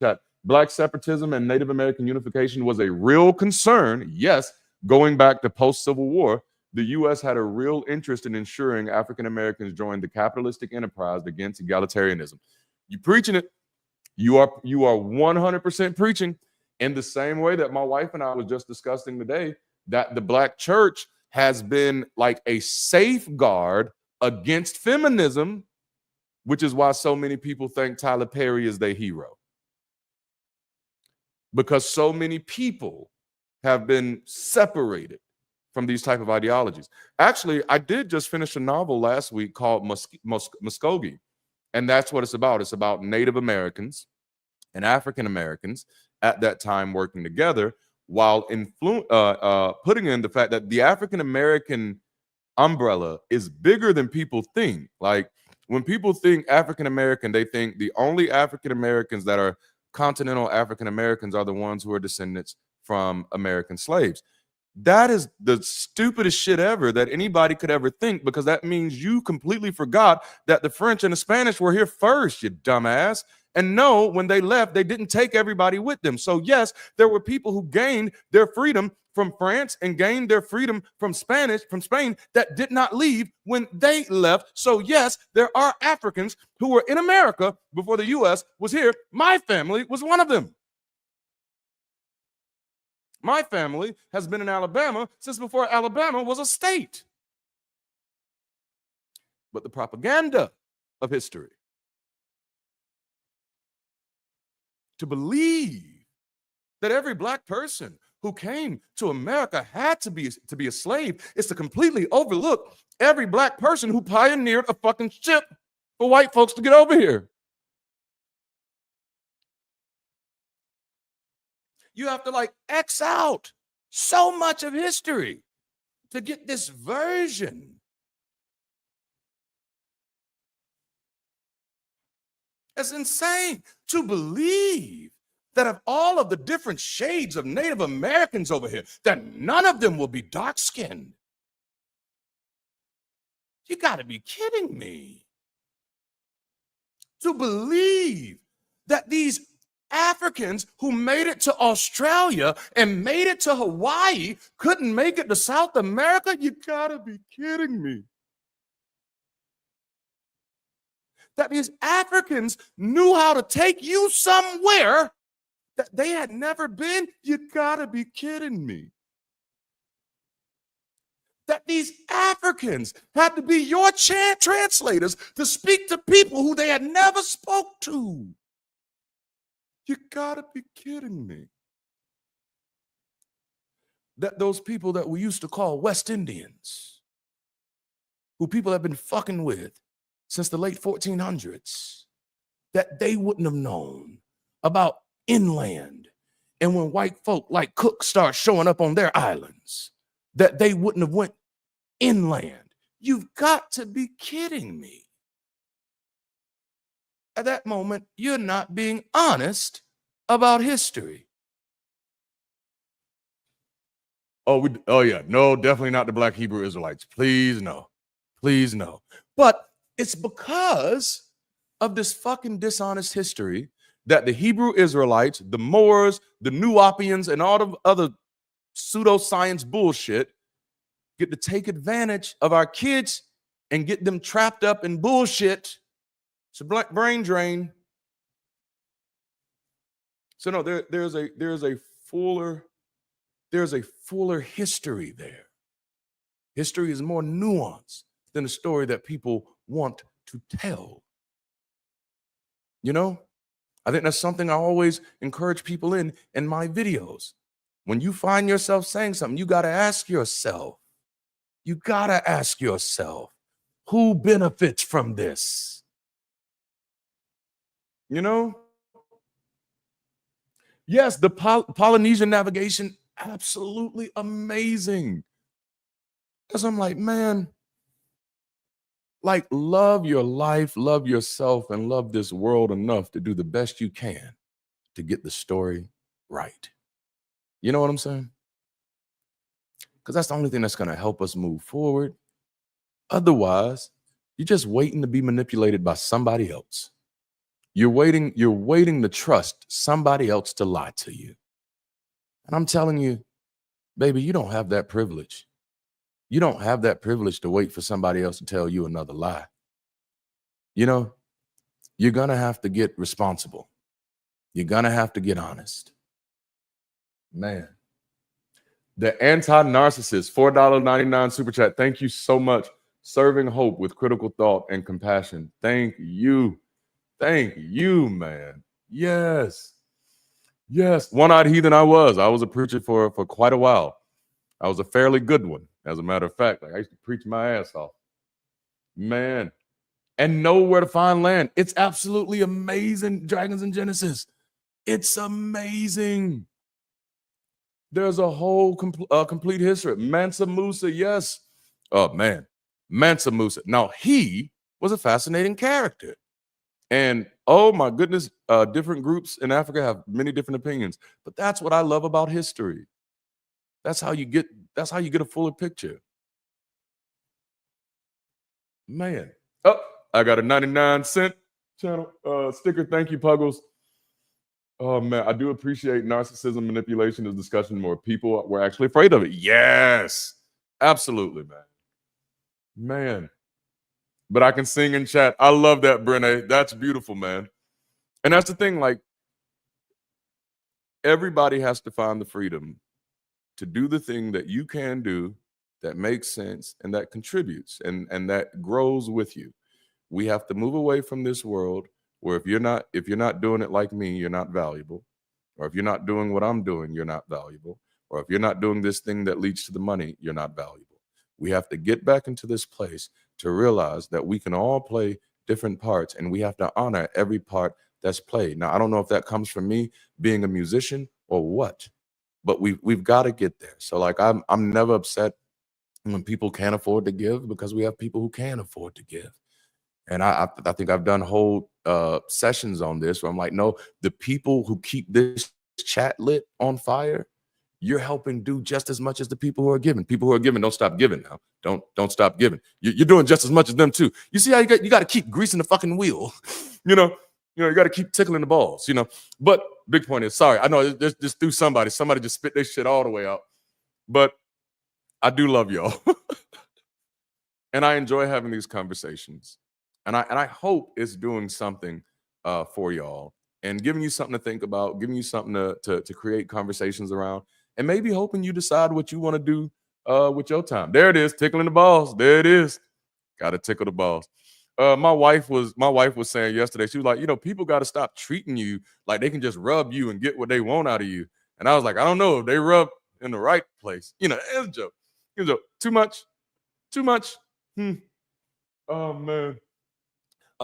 chat. Black separatism and Native American unification was a real concern. Yes, going back to post-Civil War, the U.S. had a real interest in ensuring African Americans joined the capitalistic enterprise against egalitarianism. You preaching it. You are 100% preaching in the same way that my wife and I was just discussing today, that the Black church has been like a safeguard against feminism, which is why so many people think Tyler Perry is their hero. Because so many people have been separated from these type of ideologies. Actually, I did just finish a novel last week called Muskogee, and that's what it's about. It's about Native Americans and African Americans at that time working together, while putting in the fact that the African American umbrella is bigger than people think. Like, when people think African American, they think the only African Americans that are continental African Americans are the ones who are descendants from American slaves. That is the stupidest shit ever that anybody could ever think, because that means you completely forgot that the French and the Spanish were here first, you dumbass. And no, when they left, they didn't take everybody with them. So yes, there were people who gained their freedom from France and gained their freedom from Spain that did not leave when they left. So yes, there are Africans who were in America before the US was here. My family was one of them. My family has been in Alabama since before Alabama was a state. But the propaganda of history, to believe that every Black person who came to America had to be a slave, is to completely overlook every Black person who pioneered a fucking ship for white folks to get over here. You have to like X out so much of history to get this version. It's insane to believe that of all of the different shades of Native Americans over here, that none of them will be dark-skinned. You gotta be kidding me. To believe that these Africans who made it to Australia and made it to Hawaii couldn't make it to South America? You gotta be kidding me. That these Africans knew how to take you somewhere that they had never been? You gotta be kidding me. That these Africans had to be your translators to speak to people who they had never spoke to. You gotta be kidding me. That those people that we used to call West Indians, who people have been fucking with since the late 1400s, that they wouldn't have known about inland. And when white folk like Cook start showing up on their islands, that they wouldn't have went inland. You've got to be kidding me. At that moment, you're not being honest about history. Oh yeah, no, definitely not the Black Hebrew Israelites. Please no, please no. But it's because of this fucking dishonest history that the Hebrew Israelites, the Moors, the Nubians, and all the other pseudoscience bullshit get to take advantage of our kids and get them trapped up in bullshit. It's a black brain drain. So no, there's a fuller history there. History is more nuanced than the story that people want to tell. You know, I think that's something I always encourage people in my videos. When you find yourself saying something, you got to ask yourself, who benefits from this? You know? Yes, the Polynesian navigation, absolutely amazing. Because I'm like, man, like, love your life, love yourself, and love this world enough to do the best you can to get the story right. You know what I'm saying? Because that's the only thing that's going to help us move forward. Otherwise, you're just waiting to be manipulated by somebody else. You're waiting to trust somebody else to lie to you. And I'm telling you, baby, you don't have that privilege. You don't have that privilege to wait for somebody else to tell you another lie. You know, you're going to have to get responsible. You're going to have to get honest. Man. The anti-narcissist, $4.99 super chat. Thank you so much. Serving hope with critical thought and compassion. Thank you. Thank you, man. Yes. Yes. One-eyed heathen I was. I was a preacher for quite a while. I was a fairly good one, as a matter of fact. Like, I used to preach my ass off. Man. And know where to find land. It's absolutely amazing, Dragons in Genesis. It's amazing. There's a whole complete history. Mansa Musa, yes. Oh, man. Mansa Musa. Now, he was a fascinating character. And, oh, my goodness, different groups in Africa have many different opinions. But that's what I love about history. That's how you get a fuller picture. Man. Oh, I got a 99-cent channel sticker. Thank you, Puggles. Oh, man, I do appreciate narcissism, manipulation, is discussion more. People were actually afraid of it. Yes, absolutely, man. Man. But I can sing in chat. I love that, Brene. That's beautiful, man. And that's the thing, like, everybody has to find the freedom to do the thing that you can do that makes sense and that contributes and that grows with you. We have to move away from this world where if you're not doing it like me, you're not valuable. Or if you're not doing what I'm doing, you're not valuable. Or if you're not doing this thing that leads to the money, you're not valuable. We have to get back into this place to realize that we can all play different parts and we have to honor every part that's played. Now, I don't know if that comes from me being a musician or what, but we've got to get there. So like I'm never upset when people can't afford to give because we have people who can afford to give. And I think I've done whole sessions on this where I'm like, no, the people who keep this chat lit on fire, you're helping do just as much as the people who are giving. People who are giving, don't stop giving now. Don't stop giving. You're doing just as much as them too. You see how you got to keep greasing the fucking wheel. you got to keep tickling the balls. But big point is, sorry, I know just through somebody just spit their shit all the way out. But I do love y'all, and I enjoy having these conversations. And I hope it's doing something for y'all and giving you something to think about, giving you something to create conversations around, and maybe hoping you decide what you want to do with your time. There it is, tickling the balls. There it is. Got to tickle the balls. My wife was saying yesterday, she was like, people got to stop treating you like they can just rub you and get what they want out of you. And I was like, I don't know if they rub in the right place. It's a joke. It's a joke. Too much. Oh man.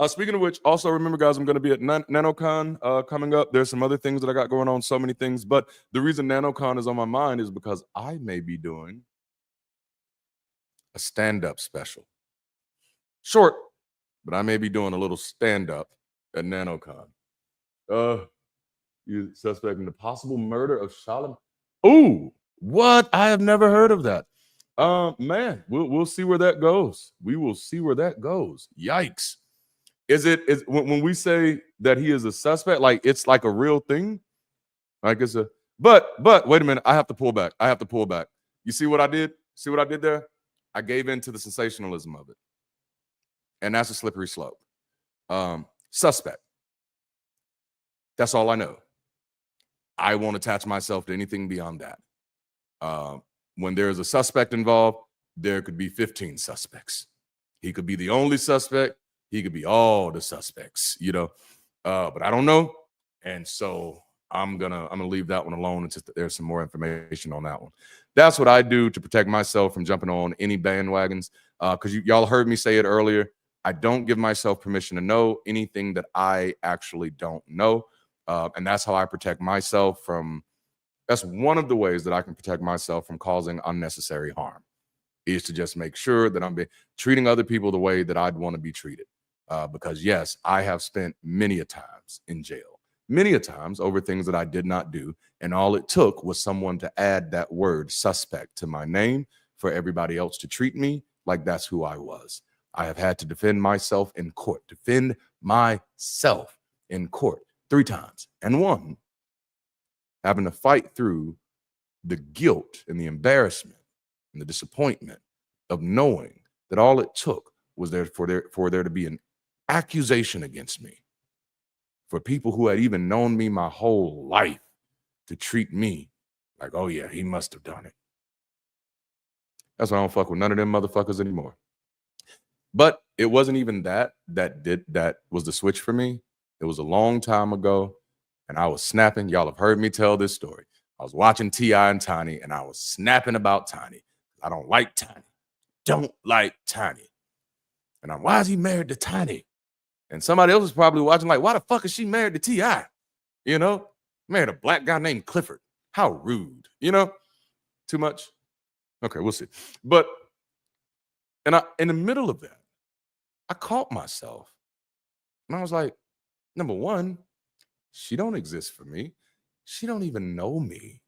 Speaking of which, also remember, guys, I'm going to be at NanoCon coming up. There's some other things that I got going on, so many things. But the reason NanoCon is on my mind is because I may be doing a stand-up special. Short, but I may be doing a little stand-up at NanoCon. You suspecting the possible murder of Charlemagne? Ooh, what? I have never heard of that. Man, we'll see where that goes. We will see where that goes. Yikes. Is when we say that he is a suspect, like it's like a real thing? Like it's a but wait a minute, I have to pull back. You see what I did? See what I did there? I gave in to the sensationalism of it. And that's a slippery slope. Suspect. That's all I know. I won't attach myself to anything beyond that. When there's a suspect involved, there could be 15 suspects. He could be the only suspect. He could be all the suspects, but I don't know. And so I'm gonna leave that one alone until there's some more information on that one. That's what I do to protect myself from jumping on any bandwagons. Because y'all heard me say it earlier. I don't give myself permission to know anything that I actually don't know. And that's how I protect myself from. That's one of the ways that I can protect myself from causing unnecessary harm, is to just make sure that I'm treating other people the way that I'd want to be treated. Because yes, I have spent many a times in jail, many a times over things that I did not do. And all it took was someone to add that word suspect to my name for everybody else to treat me like that's who I was. I have had to defend myself in court, defend myself. in court 3 times and won, having to fight through the guilt and the embarrassment and the disappointment of knowing that all it took was for there to be an accusation against me, for people who had even known me my whole life to treat me like, oh yeah, he must have done it. That's why I don't fuck with none of them motherfuckers anymore. But it wasn't even that was the switch for me. It was a long time ago, and I was snapping. Y'all have heard me tell this story. I was watching T.I. and Tiny, and I was snapping about Tiny. I don't like Tiny. Don't like Tiny. And why is he married to Tiny? And somebody else is probably watching like, why the fuck is she married to T.I.? You know, married a black guy named Clifford. How rude. You know, too much? Okay, we'll see. But, in the middle of that, I caught myself. And I was like, number one, she don't exist for me. She don't even know me.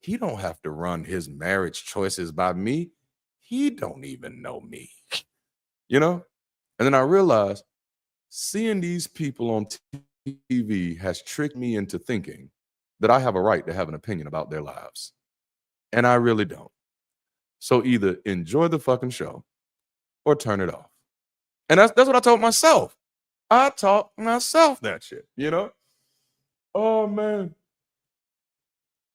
He don't have to run his marriage choices by me. He don't even know me. You know? And then I realized seeing these people on TV has tricked me into thinking that I have a right to have an opinion about their lives. And I really don't. So either enjoy the fucking show or turn it off. And that's what I told myself. I taught myself that shit, you know? Oh, man.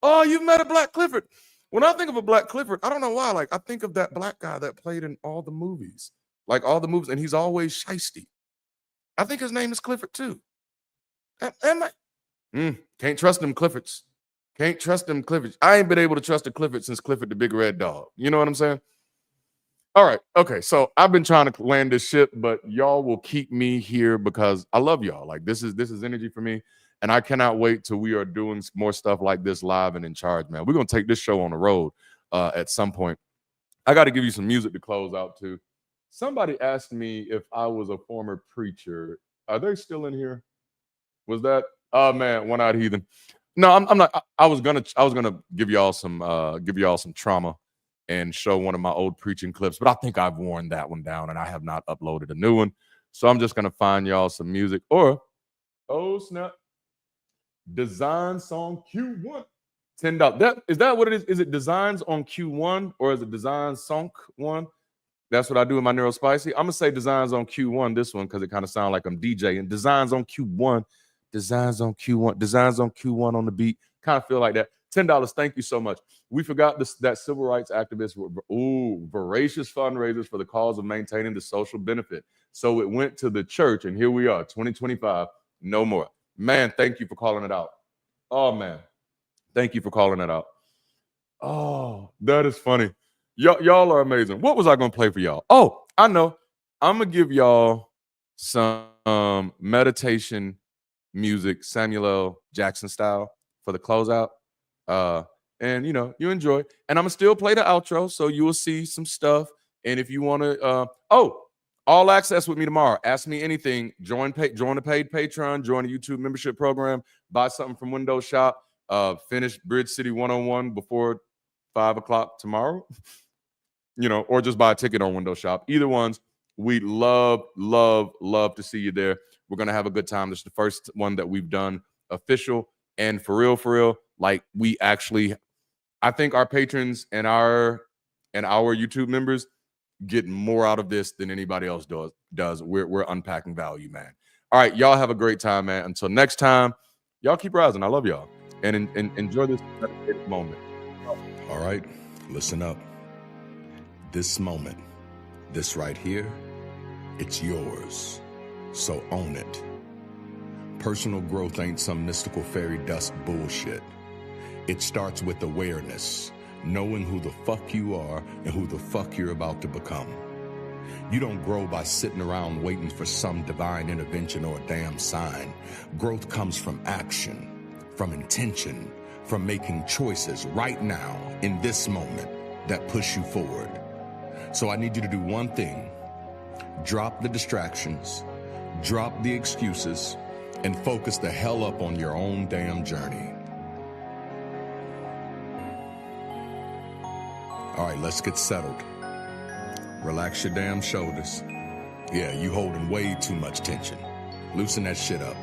Oh, you met a Black Clifford. When I think of a Black Clifford, I don't know why. Like, I think of that black guy that played in all the movies. Like, all the movies, and he's always shiesty. I think his name is Clifford, too. Can't trust them Cliffords. Can't trust them Cliffords. I ain't been able to trust a Clifford since Clifford the Big Red Dog. You know what I'm saying? All right. Okay. So I've been trying to land this ship, but y'all will keep me here because I love y'all. Like this is energy for me. And I cannot wait till we are doing more stuff like this live and in charge, man. We're going to take this show on the road at some point. I got to give you some music to close out too. Somebody asked me if I was a former preacher. Are they still in here? Was that? Oh man, one-eyed heathen. No, I'm not. I was gonna give y'all some trauma and show one of my old preaching clips, but I think I've worn that one down and I have not uploaded a new one. So I'm just gonna find y'all some music or oh snap, design song Q1. $10. Is that what it is? Is it designs on Q1 or is it design song one? That's what I do in my Neurospicy. I'm gonna say designs on Q1 this one because it kind of sounds like I'm DJing. Designs on Q1, designs on Q1, designs on Q1 on the beat. Kind of feel like that. $10. Thank you so much. We forgot that civil rights activists were voracious fundraisers for the cause of maintaining the social benefit. So it went to the church, and here we are, 2025. No more. Man, thank you for calling it out. Oh man, thank you for calling it out. Oh, that is funny. Y'all are amazing. What was I gonna play for y'all? Oh, I know. I'm gonna give y'all some meditation music, Samuel L. Jackson style for the closeout. And you enjoy. And I'm gonna still play the outro, so you will see some stuff. And if you want to, all access with me tomorrow. Ask me anything. Join the paid Patreon. Join the YouTube membership program. Buy something from Windows Shop. Finish Bridge City 101 before 5 o'clock tomorrow. Or just buy a ticket on Windows Shop. Either ones. We'd love to see you there. We're gonna have a good time. This is the first one that we've done official and for real. Like we actually, I think our patrons and our YouTube members get more out of this than anybody else does. We're unpacking value, man. All right, y'all have a great time, man. Until next time, y'all keep rising. I love y'all and enjoy this moment. All right, listen up. This moment, this right here, it's yours. So own it. Personal growth ain't some mystical fairy dust bullshit. It starts with awareness, knowing who the fuck you are and who the fuck you're about to become. You don't grow by sitting around waiting for some divine intervention or a damn sign. Growth comes from action, from intention, from making choices right now in this moment that push you forward. So I need you to do one thing. Drop the distractions, drop the excuses, and focus the hell up on your own damn journey. All right, let's get settled. Relax your damn shoulders. Yeah, you holding way too much tension. Loosen that shit up.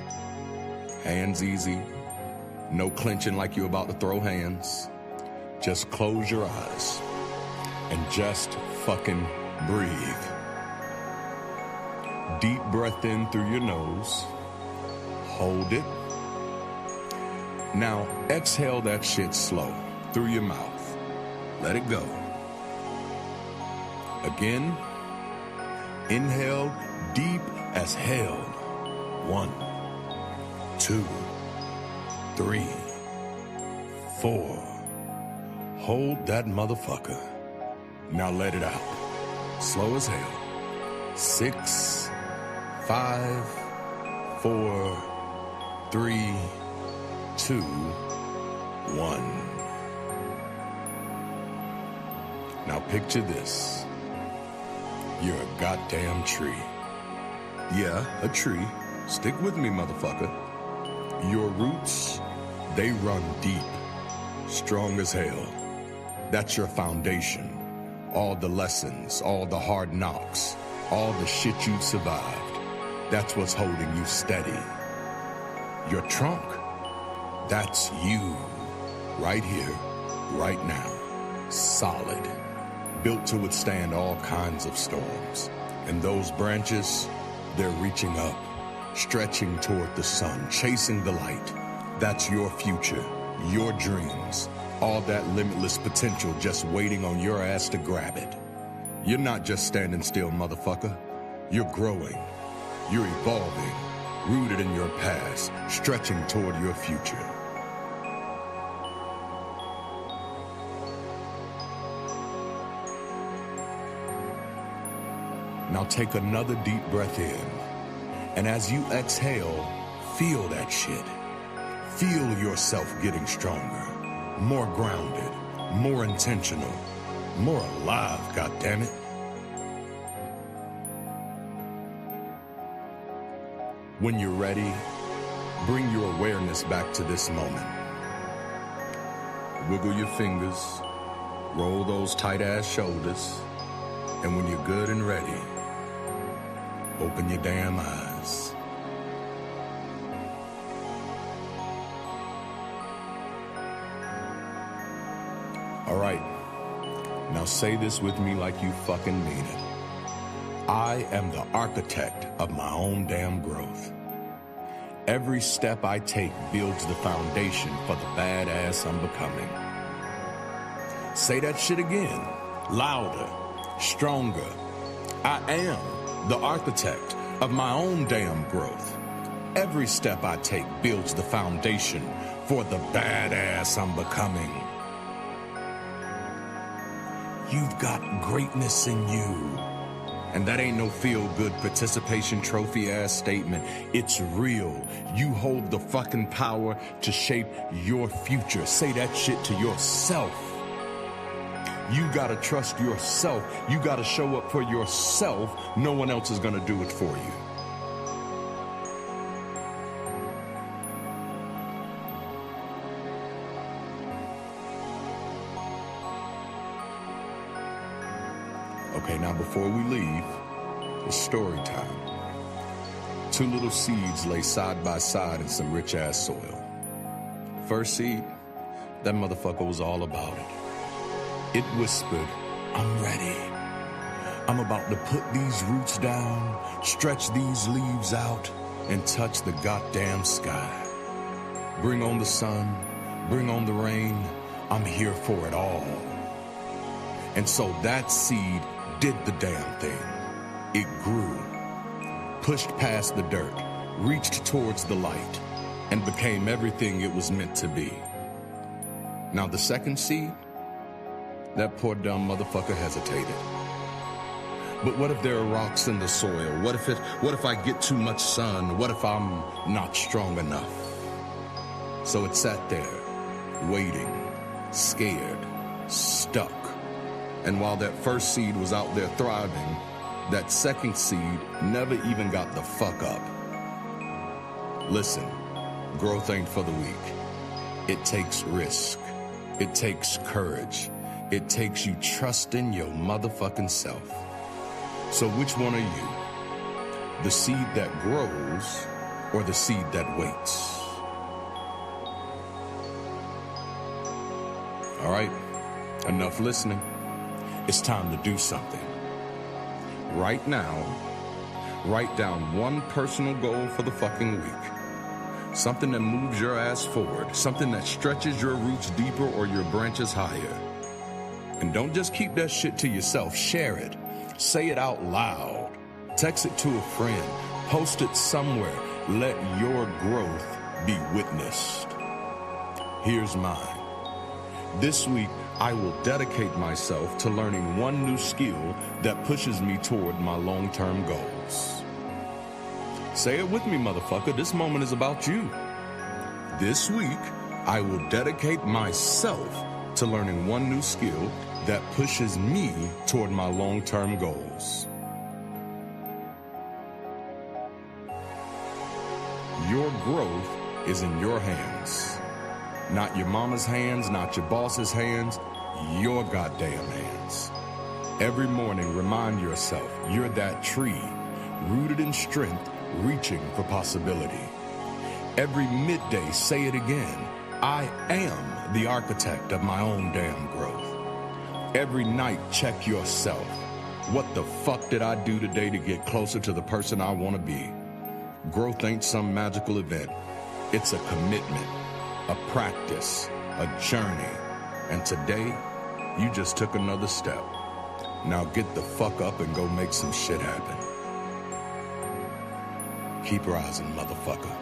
Hands easy. No clenching like you're about to throw hands. Just close your eyes and just fucking breathe. Deep breath in through your nose. Hold it. Now exhale that shit slow through your mouth. Let it go. Again. Inhale deep as hell. 1, 2, 3, 4. Hold that motherfucker. Now let it out. Slow as hell. 6, 5, 4, 3, 2, 1. Now picture this. You're a goddamn tree. Yeah, a tree. Stick with me, motherfucker. Your roots, they run deep. Strong as hell. That's your foundation. All the lessons, all the hard knocks, all the shit you've survived. That's what's holding you steady. Your trunk, that's you. Right here, right now. Solid. Built to withstand all kinds of storms. And those branches, they're reaching up, stretching toward the sun, chasing the light. That's your future, your dreams, all that limitless potential just waiting on your ass to grab it. You're not just standing still, motherfucker. You're growing. You're evolving, rooted in your past, stretching toward your future. Now take another deep breath in. And as you exhale, feel that shit. Feel yourself getting stronger, more grounded, more intentional, more alive, goddammit. When you're ready, bring your awareness back to this moment. Wiggle your fingers, roll those tight-ass shoulders, and when you're good and ready, open your damn eyes. All right, now say this with me like you fucking mean it. I am the architect of my own damn growth. Every step I take builds the foundation for the badass I'm becoming. Say that shit again, louder, stronger. I am the architect of my own damn growth. Every step I take builds the foundation for the badass I'm becoming. You've got greatness in you. And that ain't no feel-good participation trophy-ass statement. It's real. You hold the fucking power to shape your future. Say that shit to yourself. You gotta trust yourself. You gotta show up for yourself. No one else is gonna do it for you. Okay, now before we leave, it's story time. Two little seeds lay side by side in some rich-ass soil. First seed, that motherfucker was all about it. It whispered, I'm ready. I'm about to put these roots down, stretch these leaves out, and touch the goddamn sky. Bring on the sun, bring on the rain, I'm here for it all. And so that seed did the damn thing. It grew, pushed past the dirt, reached towards the light, and became everything it was meant to be. Now the second seed, that poor dumb motherfucker hesitated. But what if there are rocks in the soil? What if I get too much sun? What if I'm not strong enough? So it sat there, waiting, scared, stuck. And while that first seed was out there thriving, that second seed never even got the fuck up. Listen, growth ain't for the weak. It takes risk. It takes courage. It takes you trusting your motherfucking self. So which one are you? The seed that grows or the seed that waits? All right, enough listening. It's time to do something. Right now, write down one personal goal for the fucking week. Something that moves your ass forward. Something that stretches your roots deeper or your branches higher. And don't just keep that shit to yourself. Share it. Say it out loud. Text it to a friend. Post it somewhere. Let your growth be witnessed. Here's mine. This week, I will dedicate myself to learning one new skill that pushes me toward my long-term goals. Say it with me, motherfucker. This moment is about you. This week, I will dedicate myself to learning one new skill that pushes me toward my long-term goals. Your growth is in your hands. Not your mama's hands, not your boss's hands, your goddamn hands. Every morning, remind yourself you're that tree, rooted in strength, reaching for possibility. Every midday, say it again. I am the architect of my own damn growth. Every night, check yourself. What the fuck did I do today to get closer to the person I want to be? Growth ain't some magical event. It's a commitment, a practice, a journey. And today, you just took another step. Now get the fuck up and go make some shit happen. Keep rising, motherfucker.